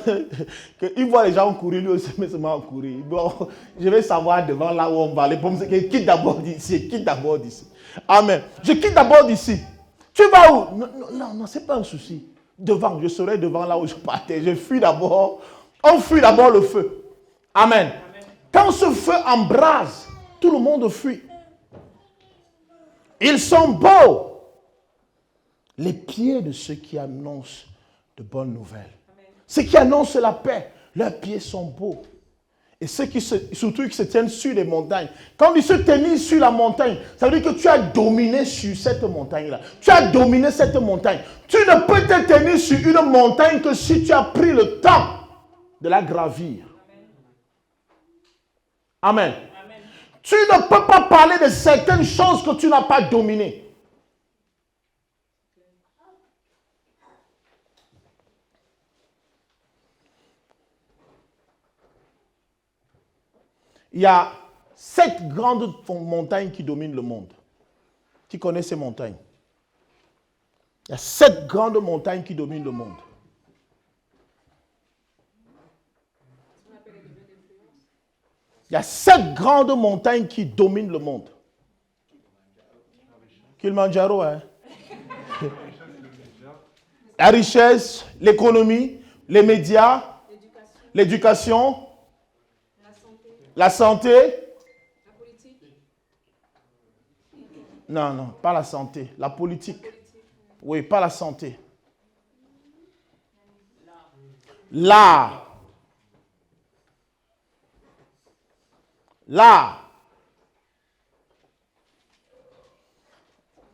qui voient les gens courir, lui aussi se met à courir. Bon, je vais savoir devant là où on va aller. Pour me dire, quitte d'abord d'ici, quitte d'abord d'ici. Amen. Je quitte d'abord d'ici. Tu vas où? Non, ce n'est pas un souci. Devant, je serai devant là où je partais. Je fuis d'abord. On fuit d'abord le feu. Amen. Quand ce feu embrase, tout le monde fuit. Ils sont beaux. Les pieds de ceux qui annoncent de bonnes nouvelles. Ceux qui annoncent la paix, leurs pieds sont beaux. Et ceux qui surtout qui se tiennent sur les montagnes. Quand ils se tiennent sur la montagne, ça veut dire que tu as dominé sur cette montagne-là. Tu as dominé cette montagne. Tu ne peux te tenir sur une montagne que si tu as pris le temps de la gravir. Amen. Amen. Tu ne peux pas parler de certaines choses que tu n'as pas dominées. Il y a 7 grandes montagnes qui dominent le monde. Tu connais ces montagnes? Il y a 7 grandes montagnes qui dominent le monde. Il y a 7 grandes montagnes qui dominent le monde. Kilimanjaro, hein? La richesse, l'économie, les médias, l'éducation, la santé. La politique. Non, pas la santé, la politique. Oui, pas la santé. L'art. L'art.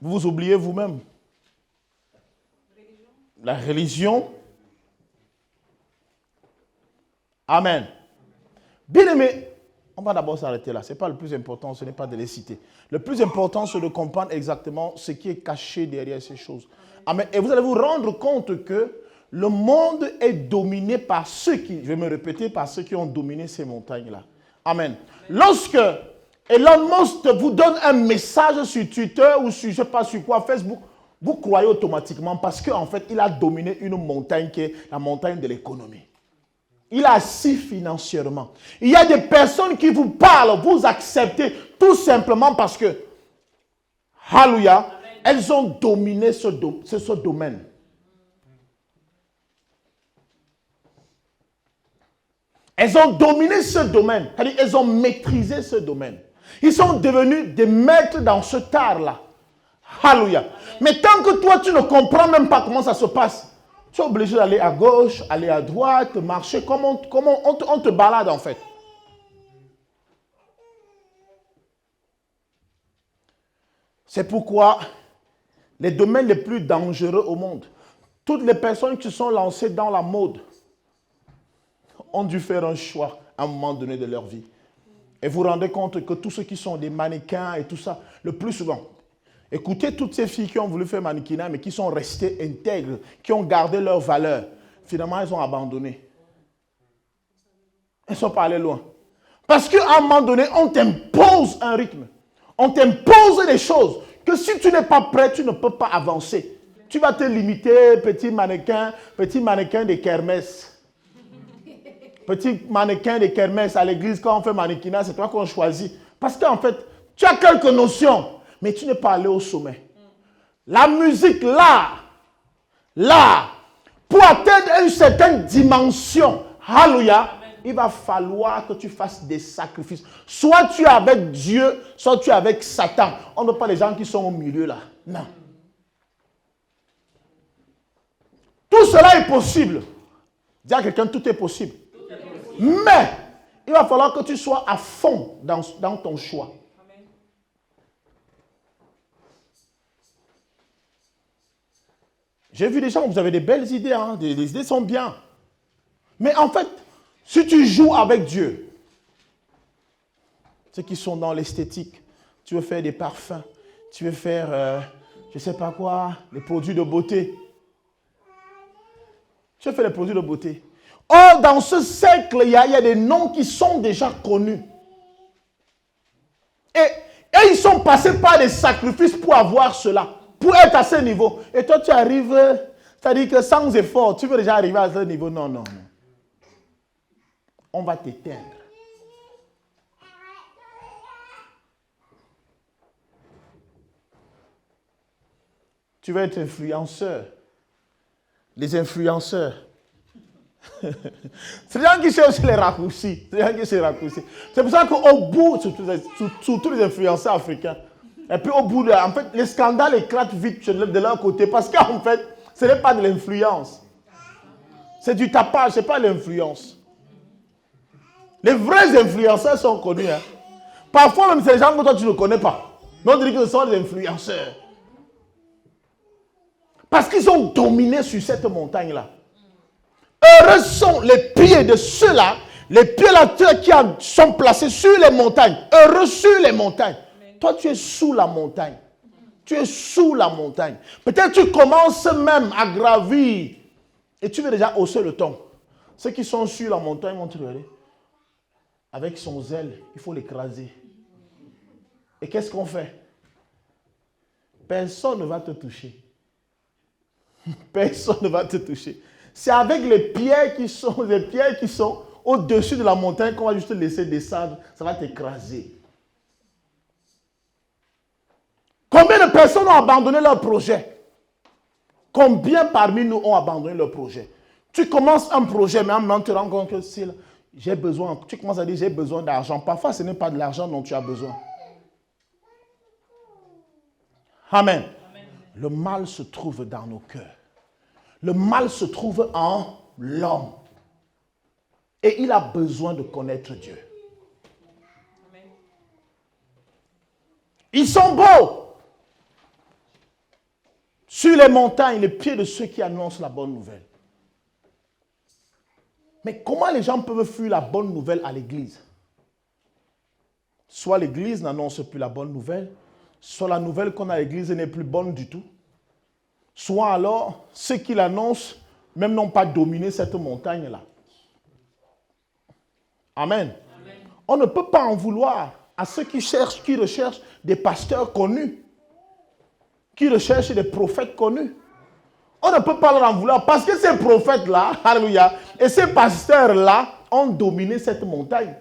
Vous vous oubliez vous-même. La religion. Amen. Bien aimé, on va d'abord s'arrêter là. Ce n'est pas le plus important, ce n'est pas de les citer. Le plus important, c'est de comprendre exactement ce qui est caché derrière ces choses. Amen. Et vous allez vous rendre compte que le monde est dominé par ceux qui, je vais me répéter, par ceux qui ont dominé ces montagnes-là. Amen. Lorsque Elon Musk vous donne un message sur Twitter ou sur, je ne sais pas sur quoi, Facebook, vous croyez automatiquement parce qu'en fait, il a dominé une montagne qui est la montagne de l'économie. Il a assis financièrement. Il y a des personnes qui vous parlent, vous acceptez tout simplement parce que, alléluia, elles ont dominé ce domaine. Elles ont dominé ce domaine. C'est-à-dire, elles ont maîtrisé ce domaine. Ils sont devenus des maîtres dans ce art-là. Alléluia. Mais tant que toi, tu ne comprends même pas comment ça se passe, tu es obligé d'aller à gauche, aller à droite, marcher. Comment on te balade en fait. C'est pourquoi les domaines les plus dangereux au monde, toutes les personnes qui sont lancées dans la mode ont dû faire un choix à un moment donné de leur vie. Et vous vous rendez compte que tous ceux qui sont des mannequins et tout ça, le plus souvent, écoutez toutes ces filles qui ont voulu faire mannequinat, mais qui sont restées intègres, qui ont gardé leurs valeurs. Finalement, elles ont abandonné. Elles ne sont pas allées loin. Parce qu'à un moment donné, on t'impose un rythme. On t'impose des choses que si tu n'es pas prêt, tu ne peux pas avancer. Tu vas te limiter, petit mannequin des kermesses. Petit mannequin des kermesses à l'église, quand on fait mannequinat, c'est toi qu'on choisit. Parce qu'en fait, tu as quelques notions, mais tu n'es pas allé au sommet. La musique, l'art, pour atteindre une certaine dimension, alléluia, il va falloir que tu fasses des sacrifices. Soit tu es avec Dieu, soit tu es avec Satan. On ne veut pas les gens qui sont au milieu là. Non. Tout cela est possible. Dis à quelqu'un, tout est possible. Mais, il va falloir que tu sois à fond dans ton choix. Amen. J'ai vu des gens, vous avez des belles idées, hein, les idées sont bien. Mais en fait, si tu joues avec Dieu, ceux qui sont dans l'esthétique, tu veux faire des parfums, tu veux faire, je ne sais pas quoi, les produits de beauté. Tu veux faire les produits de beauté. Or, dans ce cercle, il y a des noms qui sont déjà connus. Et ils sont passés par des sacrifices pour avoir cela, pour être à ce niveau. Et toi, tu arrives, c'est-à-dire que sans effort, tu veux déjà arriver à ce niveau. Non. On va t'éteindre. Tu vas être influenceur. Les influenceurs. C'est des gens qui cherchent les raccourcis. C'est pour ça qu'au bout, surtout les influenceurs africains, et puis au bout, en fait, les scandales éclatent vite de leur côté parce qu'en fait, ce n'est pas de l'influence. C'est du tapage, ce n'est pas l'influence. Les vrais influenceurs sont connus. Hein. Parfois même, c'est des gens que toi tu ne connais pas. Mais on dirait que ce sont des influenceurs. Parce qu'ils ont dominé sur cette montagne-là. Heureux sont les pieds de ceux-là, les pieds là qui sont placés sur les montagnes. Heureux sur les montagnes. Toi, tu es sous la montagne. Tu es sous la montagne. Peut-être tu commences même à gravir et tu veux déjà hausser le ton. Ceux qui sont sur la montagne vont te regarder. Avec son zèle, il faut l'écraser. Et qu'est-ce qu'on fait? Personne ne va te toucher. Personne ne va te toucher. C'est avec les pierres qui sont au-dessus de la montagne qu'on va juste te laisser descendre. Ça va t'écraser. Combien de personnes ont abandonné leur projet? Combien parmi nous ont abandonné leur projet? Tu commences un projet, mais en même temps, tu te rends compte que j'ai besoin. Tu commences à dire j'ai besoin d'argent. Parfois, ce n'est pas de l'argent dont tu as besoin. Amen. Le mal se trouve dans nos cœurs. Le mal se trouve en l'homme. Et il a besoin de connaître Dieu. Ils sont beaux. Sur les montagnes, les pieds de ceux qui annoncent la bonne nouvelle. Mais comment les gens peuvent fuir la bonne nouvelle à l'église? Soit l'église n'annonce plus la bonne nouvelle, soit la nouvelle qu'on a à l'église n'est plus bonne du tout. Soit alors, ceux qui l'annoncent, même n'ont pas dominé cette montagne-là. Amen. Amen. On ne peut pas en vouloir à ceux qui recherchent des pasteurs connus, qui recherchent des prophètes connus. On ne peut pas leur en vouloir parce que ces prophètes-là, alléluia, et ces pasteurs-là ont dominé cette montagne.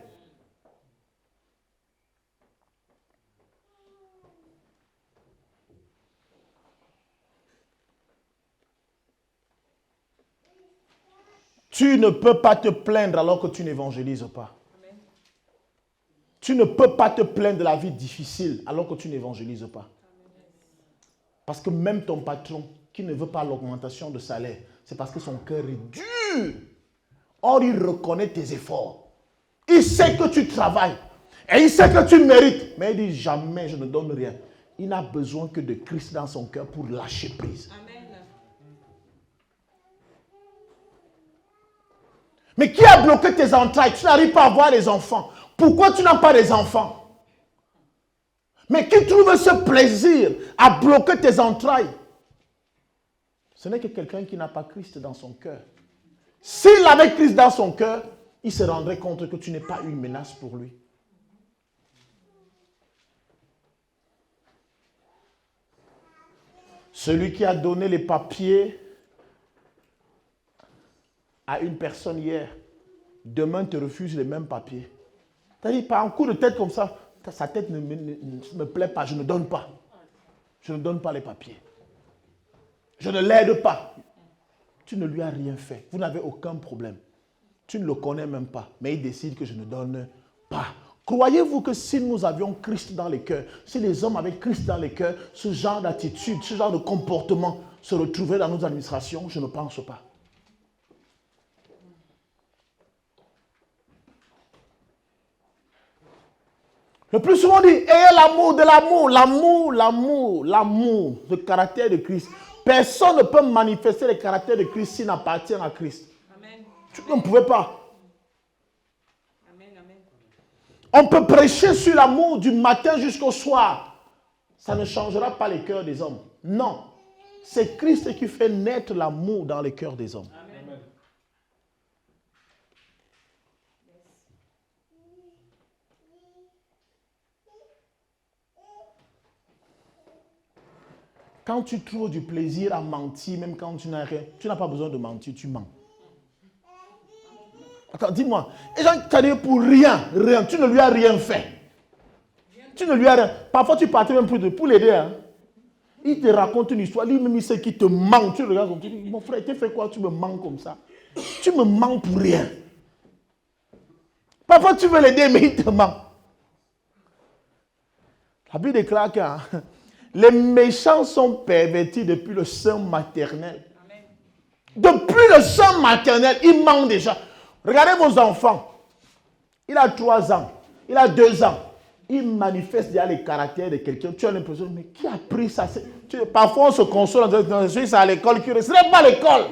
Tu ne peux pas te plaindre alors que tu n'évangélises pas. Amen. Tu ne peux pas te plaindre de la vie difficile alors que tu n'évangélises pas. Amen. Parce que même ton patron qui ne veut pas l'augmentation de salaire, c'est parce que son cœur est dur. Or, il reconnaît tes efforts. Il sait que tu travailles. Et il sait que tu mérites. Mais il dit jamais je ne donne rien. Il n'a besoin que de Christ dans son cœur pour lâcher prise. Amen. Mais qui a bloqué tes entrailles? Tu n'arrives pas à avoir des enfants. Pourquoi tu n'as pas des enfants? Mais qui trouve ce plaisir à bloquer tes entrailles? Ce n'est que quelqu'un qui n'a pas Christ dans son cœur. S'il avait Christ dans son cœur, il se rendrait compte que tu n'es pas une menace pour lui. Celui qui a donné les papiers à une personne hier, demain te refuse les mêmes papiers. C'est-à-dire, par un coup de tête comme ça, sa tête ne me plaît pas, je ne donne pas. Je ne donne pas les papiers. Je ne l'aide pas. Tu ne lui as rien fait. Vous n'avez aucun problème. Tu ne le connais même pas, mais il décide que je ne donne pas. Croyez-vous que si nous avions Christ dans les cœurs, si les hommes avaient Christ dans les cœurs, ce genre d'attitude, ce genre de comportement se retrouvait dans nos administrations? Je ne pense pas. Le plus souvent on dit, ayez l'amour de l'amour, le caractère de Christ. Personne ne peut manifester le caractère de Christ s'il n'appartient à Christ. Amen. Tu ne pouvais pas. Amen, amen. On peut prêcher sur l'amour du matin jusqu'au soir. Ça ne changera pas les cœurs des hommes. Non. C'est Christ qui fait naître l'amour dans les cœurs des hommes. Amen. Quand tu trouves du plaisir à mentir, même quand tu n'as rien, tu n'as pas besoin de mentir, tu mens. Attends, dis-moi, les gens qui t'ont dit pour rien, tu ne lui as rien fait. Tu ne lui as rien. Parfois, tu partais même pour l'aider. Hein. Il te raconte une histoire, lui-même il sait qu'il te manque. Tu regardes comme tu dis, mon frère, tu fais quoi? Tu me manques comme ça. Tu me manques pour rien. Parfois tu veux l'aider, mais il te manque. La Bible déclare que les méchants sont pervertis depuis le sein maternel. Amen. Depuis le sein maternel, ils manquent déjà. Regardez vos enfants. Il a 3 ans, il a 2 ans. Il manifeste déjà les caractères de quelqu'un. Tu as l'impression, mais qui a pris ça? Parfois, on se console en disant, c'est à l'école qui reste. Ce n'est pas l'école.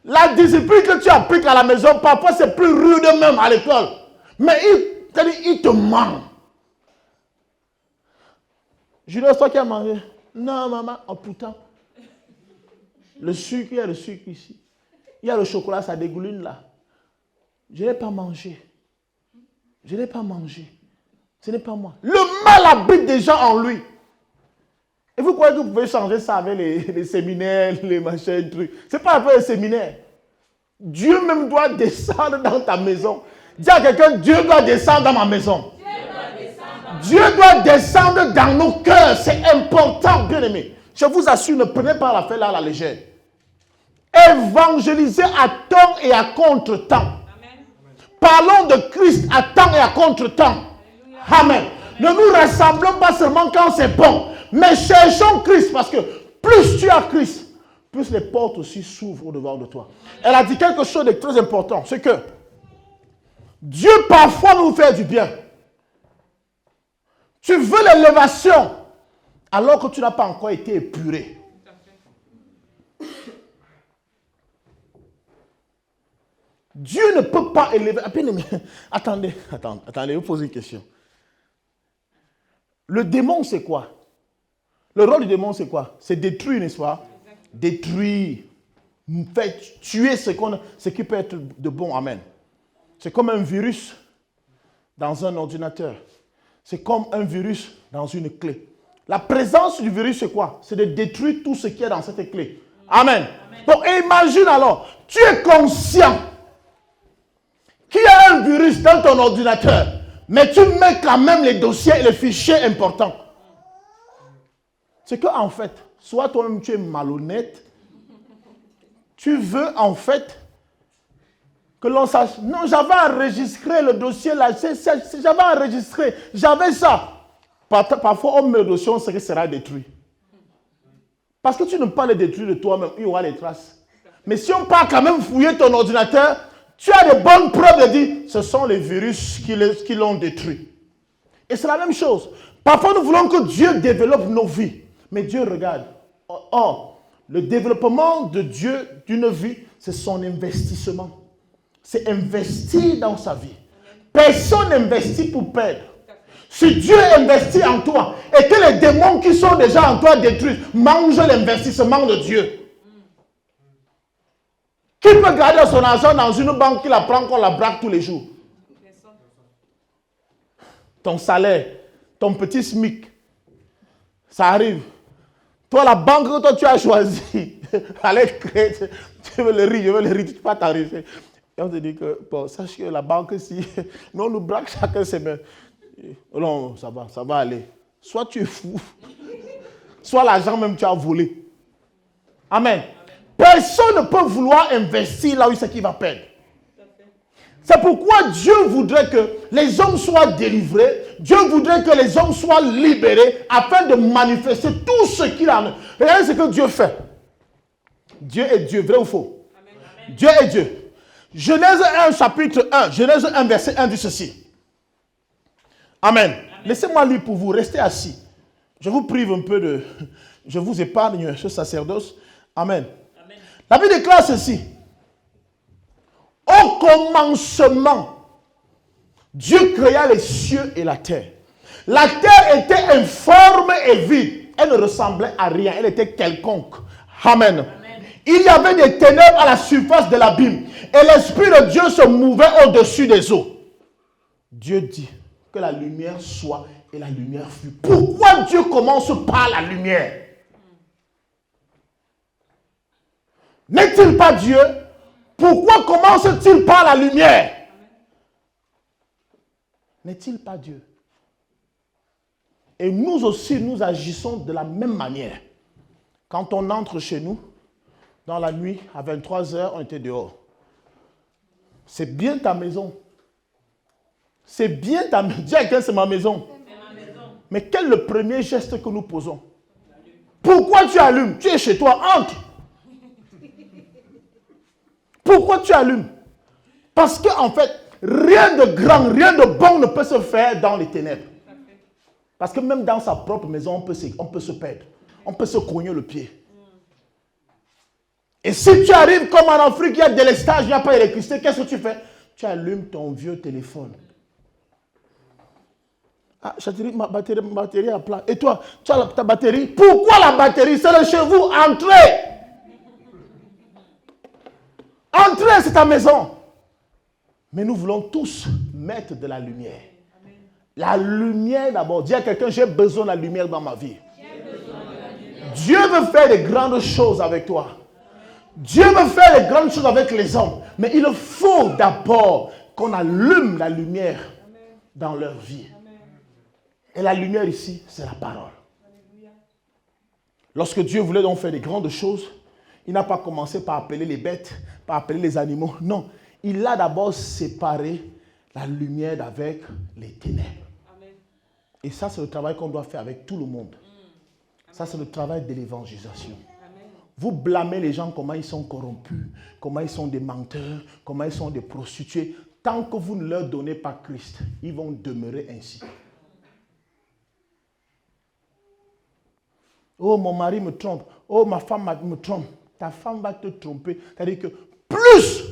La discipline que tu appliques à la maison, parfois, c'est plus rude même à l'école. Mais il te manque. Julien, c'est toi qui as mangé? Non, maman. Oh, putain. Le sucre, il y a le sucre ici. Il y a le chocolat, ça dégouline là. Je n'ai pas mangé. Je n'ai pas mangé. Ce n'est pas moi. Le mal habite déjà en lui. Et vous croyez que vous pouvez changer ça avec les séminaires, les machins, les trucs. Ce n'est pas avec les séminaires. Dieu même doit descendre dans ta maison. Dis à quelqu'un, Dieu doit descendre dans ma maison. Dieu doit descendre dans nos cœurs. C'est important, bien aimé. Je vous assure, ne prenez pas l'affaire là à la légère. Évangélisez à temps et à contre-temps. Parlons de Christ à temps et à contre-temps. Amen. Ne nous rassemblons pas seulement quand c'est bon, mais cherchons Christ, parce que plus tu as Christ, plus les portes aussi s'ouvrent au devant de toi. Elle a dit quelque chose de très important, c'est que Dieu parfois nous fait du bien. Tu veux l'élévation alors que tu n'as pas encore été épuré. Dieu ne peut pas élever. Attendez, je vous pose une question. Le démon, c'est quoi? Le rôle du démon, c'est quoi? C'est détruire, n'est-ce pas? Détruire, faire tuer ce qui peut être de bon. Amen. C'est comme un virus dans un ordinateur. C'est comme un virus dans une clé. La présence du virus, c'est quoi? C'est de détruire tout ce qui est dans cette clé. Amen. Donc, imagine alors, tu es conscient qu'il y a un virus dans ton ordinateur, mais tu mets quand même les dossiers et les fichiers importants. C'est qu'en fait, soit toi-même tu es malhonnête, tu veux en fait que l'on sache, non, j'avais enregistré le dossier là, j'avais enregistré, j'avais ça. Parfois, on met le dossier, on sait que ça sera détruit. Parce que tu ne peux pas le détruire de toi-même, il y aura des traces. Mais si on part quand même fouiller ton ordinateur, tu as de bonnes preuves de dire, ce sont les virus qui l'ont détruit. Et c'est la même chose. Parfois, nous voulons que Dieu développe nos vies. Mais Dieu regarde. Or, le développement de Dieu d'une vie, c'est son investissement. C'est investir dans sa vie. Personne n'investit pour perdre. Si Dieu investit en toi et que les démons qui sont déjà en toi détruisent, mange l'investissement de Dieu. Qui peut garder son argent dans une banque qui la prend, qu'on la braque tous les jours? Ton salaire, ton petit SMIC, ça arrive. Toi, la banque que toi tu as choisie, allez créer, tu veux le riz, tu ne peux pas t'arriver. Et on te dit que, bon, sache que la banque, si, nous, on nous braque chaque semaine. Non, ça va aller. Soit tu es fou, soit l'argent même tu as volé. Amen. Personne ne peut vouloir investir là où il sait qu'il va perdre. C'est pourquoi Dieu voudrait que les hommes soient délivrés. Dieu voudrait que les hommes soient libérés afin de manifester tout ce qu'il a. Regardez ce que Dieu fait. Dieu est Dieu, vrai ou faux? Amen. Dieu est Dieu. Genèse 1, chapitre 1. Genèse 1, verset 1 dit ceci. Amen. Amen. Laissez-moi lire pour vous. Restez assis. Je vous prive un peu de... Je vous épargne ce sacerdoce. Amen. Amen. La Bible déclare ceci. Au commencement, Dieu créa les cieux et la terre. La terre était informe et vide. Elle ne ressemblait à rien. Elle était quelconque. Amen. Amen. Il y avait des ténèbres à la surface de l'abîme. Et l'Esprit de Dieu se mouvait au-dessus des eaux. Dieu dit que la lumière soit et la lumière fut. Pourquoi Dieu commence par la lumière? N'est-il pas Dieu? Pourquoi commence-t-il par la lumière? N'est-il pas Dieu? Et nous aussi, nous agissons de la même manière. Quand on entre chez nous, dans la nuit, à 23h, on était dehors. C'est bien ta maison. C'est bien ta maison. Dis à quelqu'un, c'est ma maison. Mais quel est le premier geste que nous posons? Pourquoi tu allumes? Tu es chez toi, entre. Pourquoi tu allumes? Parce qu'en fait, rien de grand, rien de bon ne peut se faire dans les ténèbres. Parce que même dans sa propre maison, on peut se perdre. On peut se cogner le pied. Et si tu arrives comme en Afrique, il y a délestage, il n'y a pas d'électricité, qu'est-ce que tu fais? Tu allumes ton vieux téléphone. Ah, chérie, ma batterie est à plat. Et toi, tu as ta batterie? Pourquoi la batterie? C'est le chez vous. Entrez! Entrez, c'est ta maison. Mais nous voulons tous mettre de la lumière. La lumière d'abord. Dis à quelqu'un, j'ai besoin de la lumière dans ma vie. Dieu veut faire des grandes choses avec toi. Dieu veut faire des grandes choses avec les hommes. Mais il faut d'abord qu'on allume la lumière dans leur vie. Et la lumière ici, c'est la parole. Lorsque Dieu voulait donc faire des grandes choses, il n'a pas commencé par appeler les bêtes, par appeler les animaux. Non, il a d'abord séparé la lumière d'avec les ténèbres. Amen. Et ça, c'est le travail qu'on doit faire avec tout le monde. Ça, c'est le travail de l'évangélisation. Amen. Vous blâmez les gens comment ils sont corrompus, comment ils sont des menteurs, comment ils sont des prostituées. Tant que vous ne leur donnez pas Christ, ils vont demeurer ainsi. Oh, mon mari me trompe. Oh, ma femme me trompe. Ta femme va te tromper. C'est-à-dire que plus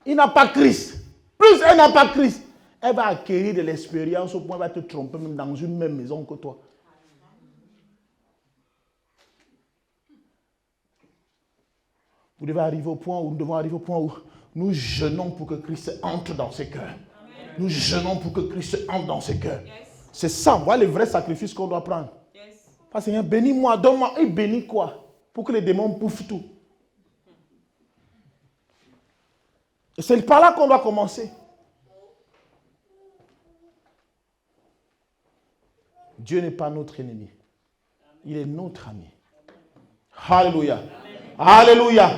il n'a pas Christ, plus elle n'a pas Christ, elle va acquérir de l'expérience au point où elle va te tromper même dans une même maison que toi. Vous devez arriver au point où nous devons arriver au point où nous jeûnons pour que Christ entre dans ses cœurs. Amen. Nous jeûnons pour que Christ entre dans ses cœurs. Yes. C'est ça, voilà les vrais sacrifices qu'on doit prendre. Yes. Pas Seigneur, bénis-moi, donne-moi. Et bénis quoi? Pour que les démons bouffent tout. Et c'est par là qu'on doit commencer. Dieu n'est pas notre ennemi. Il est notre ami. Alléluia. Alléluia.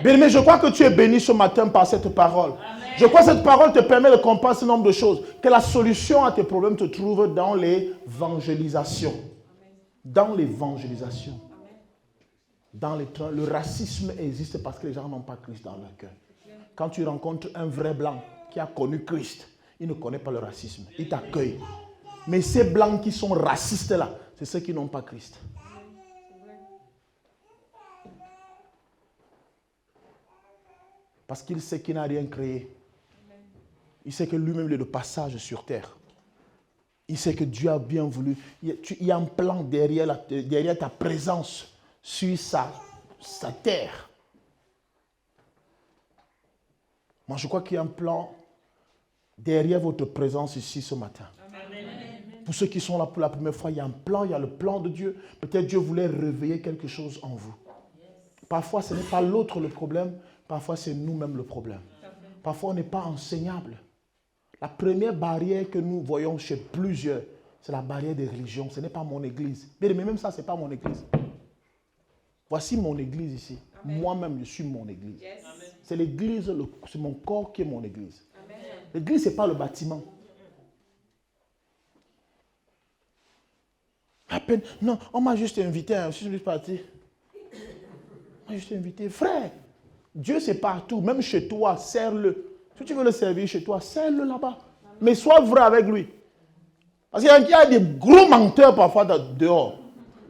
Bien-aimé, je crois que tu es béni ce matin par cette parole. Amen. Je crois que cette parole te permet de comprendre ce nombre de choses. Que la solution à tes problèmes te trouve dans l'évangélisation. Dans l'évangélisation. Le racisme existe parce que les gens n'ont pas Christ dans leur cœur. Quand tu rencontres un vrai blanc qui a connu Christ, il ne connaît pas le racisme. Il t'accueille. Mais ces blancs qui sont racistes là, c'est ceux qui n'ont pas Christ. Parce qu'il sait qu'il n'a rien créé. Il sait que lui-même est de passage sur terre. Il sait que Dieu a bien voulu. Il y a un plan derrière ta présence sur sa terre. Moi, je crois qu'il y a un plan derrière votre présence ici ce matin. Amen. Pour ceux qui sont là pour la première fois, il y a un plan, il y a le plan de Dieu. Peut-être Dieu voulait réveiller quelque chose en vous. Parfois, ce n'est pas l'autre le problème, parfois c'est nous-mêmes le problème. Parfois, on n'est pas enseignable. La première barrière que nous voyons chez plusieurs, c'est la barrière des religions. Ce n'est pas mon église. Mais même ça, ce n'est pas mon église. Voici mon église ici. Moi-même, je suis mon église. Yes. C'est l'église, c'est mon corps qui est mon église. Amen. L'église, ce n'est pas le bâtiment. À peine, non, on m'a juste invité, je suis juste parti. On m'a juste invité. Frère, Dieu c'est partout, même chez toi, serre-le. Si tu veux le servir chez toi, serre-le là-bas. Mais sois vrai avec lui. Parce qu'il y a des gros menteurs parfois dehors.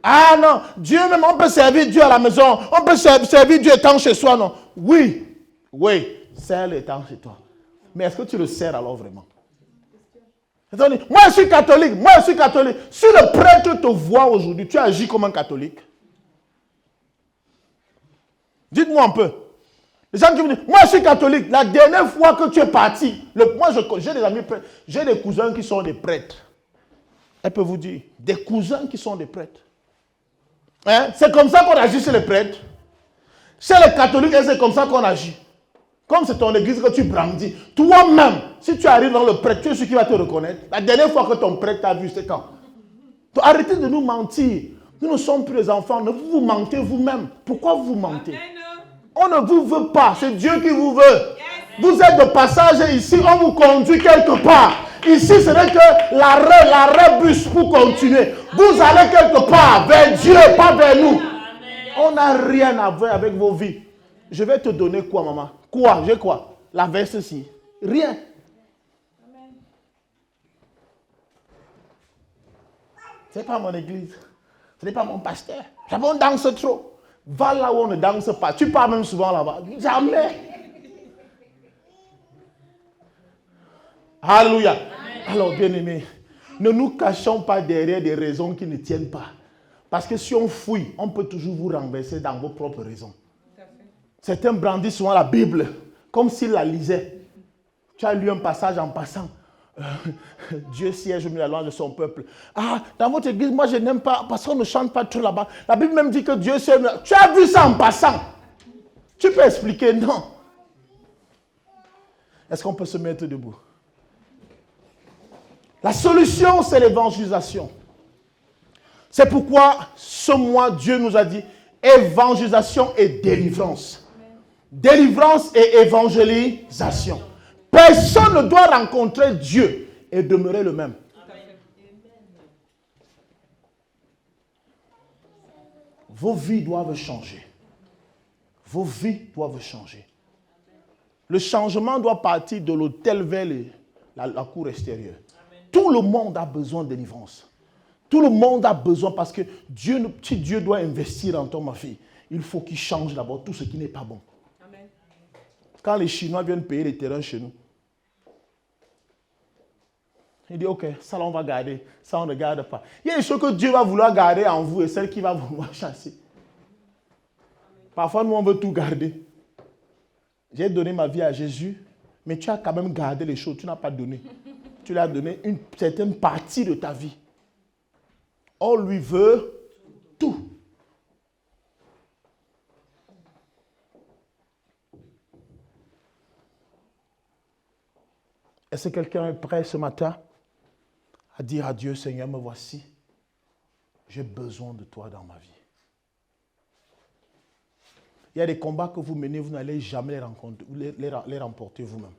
Ah non, Dieu même, on peut servir Dieu à la maison. On peut servir Dieu étant chez soi, non? Oui, serre-le étant chez toi. Mais est-ce que tu le sers alors vraiment? Moi je suis catholique, Si le prêtre te voit aujourd'hui, tu agis comme un catholique. Dites-moi un peu. Les gens qui me disent, moi je suis catholique. La dernière fois que tu es parti, j'ai des amis prêtres, j'ai des cousins qui sont des prêtres. Elle peut vous dire, des cousins qui sont des prêtres. Hein? C'est comme ça qu'on agit chez les prêtres. Chez les catholiques, c'est comme ça qu'on agit. Comme c'est ton église que tu brandis. Toi-même, si tu arrives dans le prêtre, tu es celui qui va te reconnaître. La dernière fois que ton prêtre t'a vu, c'est quand? Donc, arrêtez de nous mentir. Nous ne sommes plus les enfants. Ne vous mentez vous-même. Pourquoi vous mentez? On ne vous veut pas. C'est Dieu qui vous veut. Vous êtes de passage ici. On vous conduit quelque part. Ici, ce n'est que l'arrêt bus pour continuer. Vous allez quelque part vers Dieu, pas vers nous. On n'a rien à voir avec vos vies. Je vais te donner quoi, maman? Quoi? J'ai quoi? La veste-ci. Rien. Ce n'est pas mon église. Ce n'est pas mon pasteur. Jamais on danse trop. Va là où on ne danse pas. Tu pars même souvent là-bas. Jamais. Alléluia. Amen. Alors, bien-aimés, ne nous cachons pas derrière des raisons qui ne tiennent pas. Parce que si on fouille, on peut toujours vous renverser dans vos propres raisons. Certains brandissent souvent la Bible comme s'ils la lisaient. Tu as lu un passage en passant. Dieu siège au milieu de la louange de son peuple. Ah, dans votre église, moi je n'aime pas, parce qu'on ne chante pas trop là-bas. La Bible même dit que Dieu siège. Tu as vu ça en passant. Tu peux expliquer? Non. Est-ce qu'on peut se mettre debout? La solution, c'est l'évangélisation. C'est pourquoi ce mois, Dieu nous a dit évangélisation et délivrance. Délivrance et évangélisation. Personne ne doit rencontrer Dieu et demeurer le même. Vos vies doivent changer. Vos vies doivent changer. Le changement doit partir de l'autel vers la cour extérieure. Tout le monde a besoin de délivrance. Tout le monde a besoin parce que si Dieu doit investir en toi, ma fille, il faut qu'il change d'abord tout ce qui n'est pas bon. Amen. Quand les Chinois viennent payer les terrains chez nous, il dit, ok, ça là on va garder, ça on ne garde pas. Il y a des choses que Dieu va vouloir garder en vous et celles qu'il va vouloir chasser. Parfois, nous, on veut tout garder. J'ai donné ma vie à Jésus, mais tu as quand même gardé les choses, tu n'as pas donné. Tu lui as donné une certaine partie de ta vie. On lui veut tout. Est-ce que quelqu'un est prêt ce matin à dire à Dieu, Seigneur, me voici, j'ai besoin de toi dans ma vie. Il y a des combats que vous menez, vous n'allez jamais les remporter vous-même.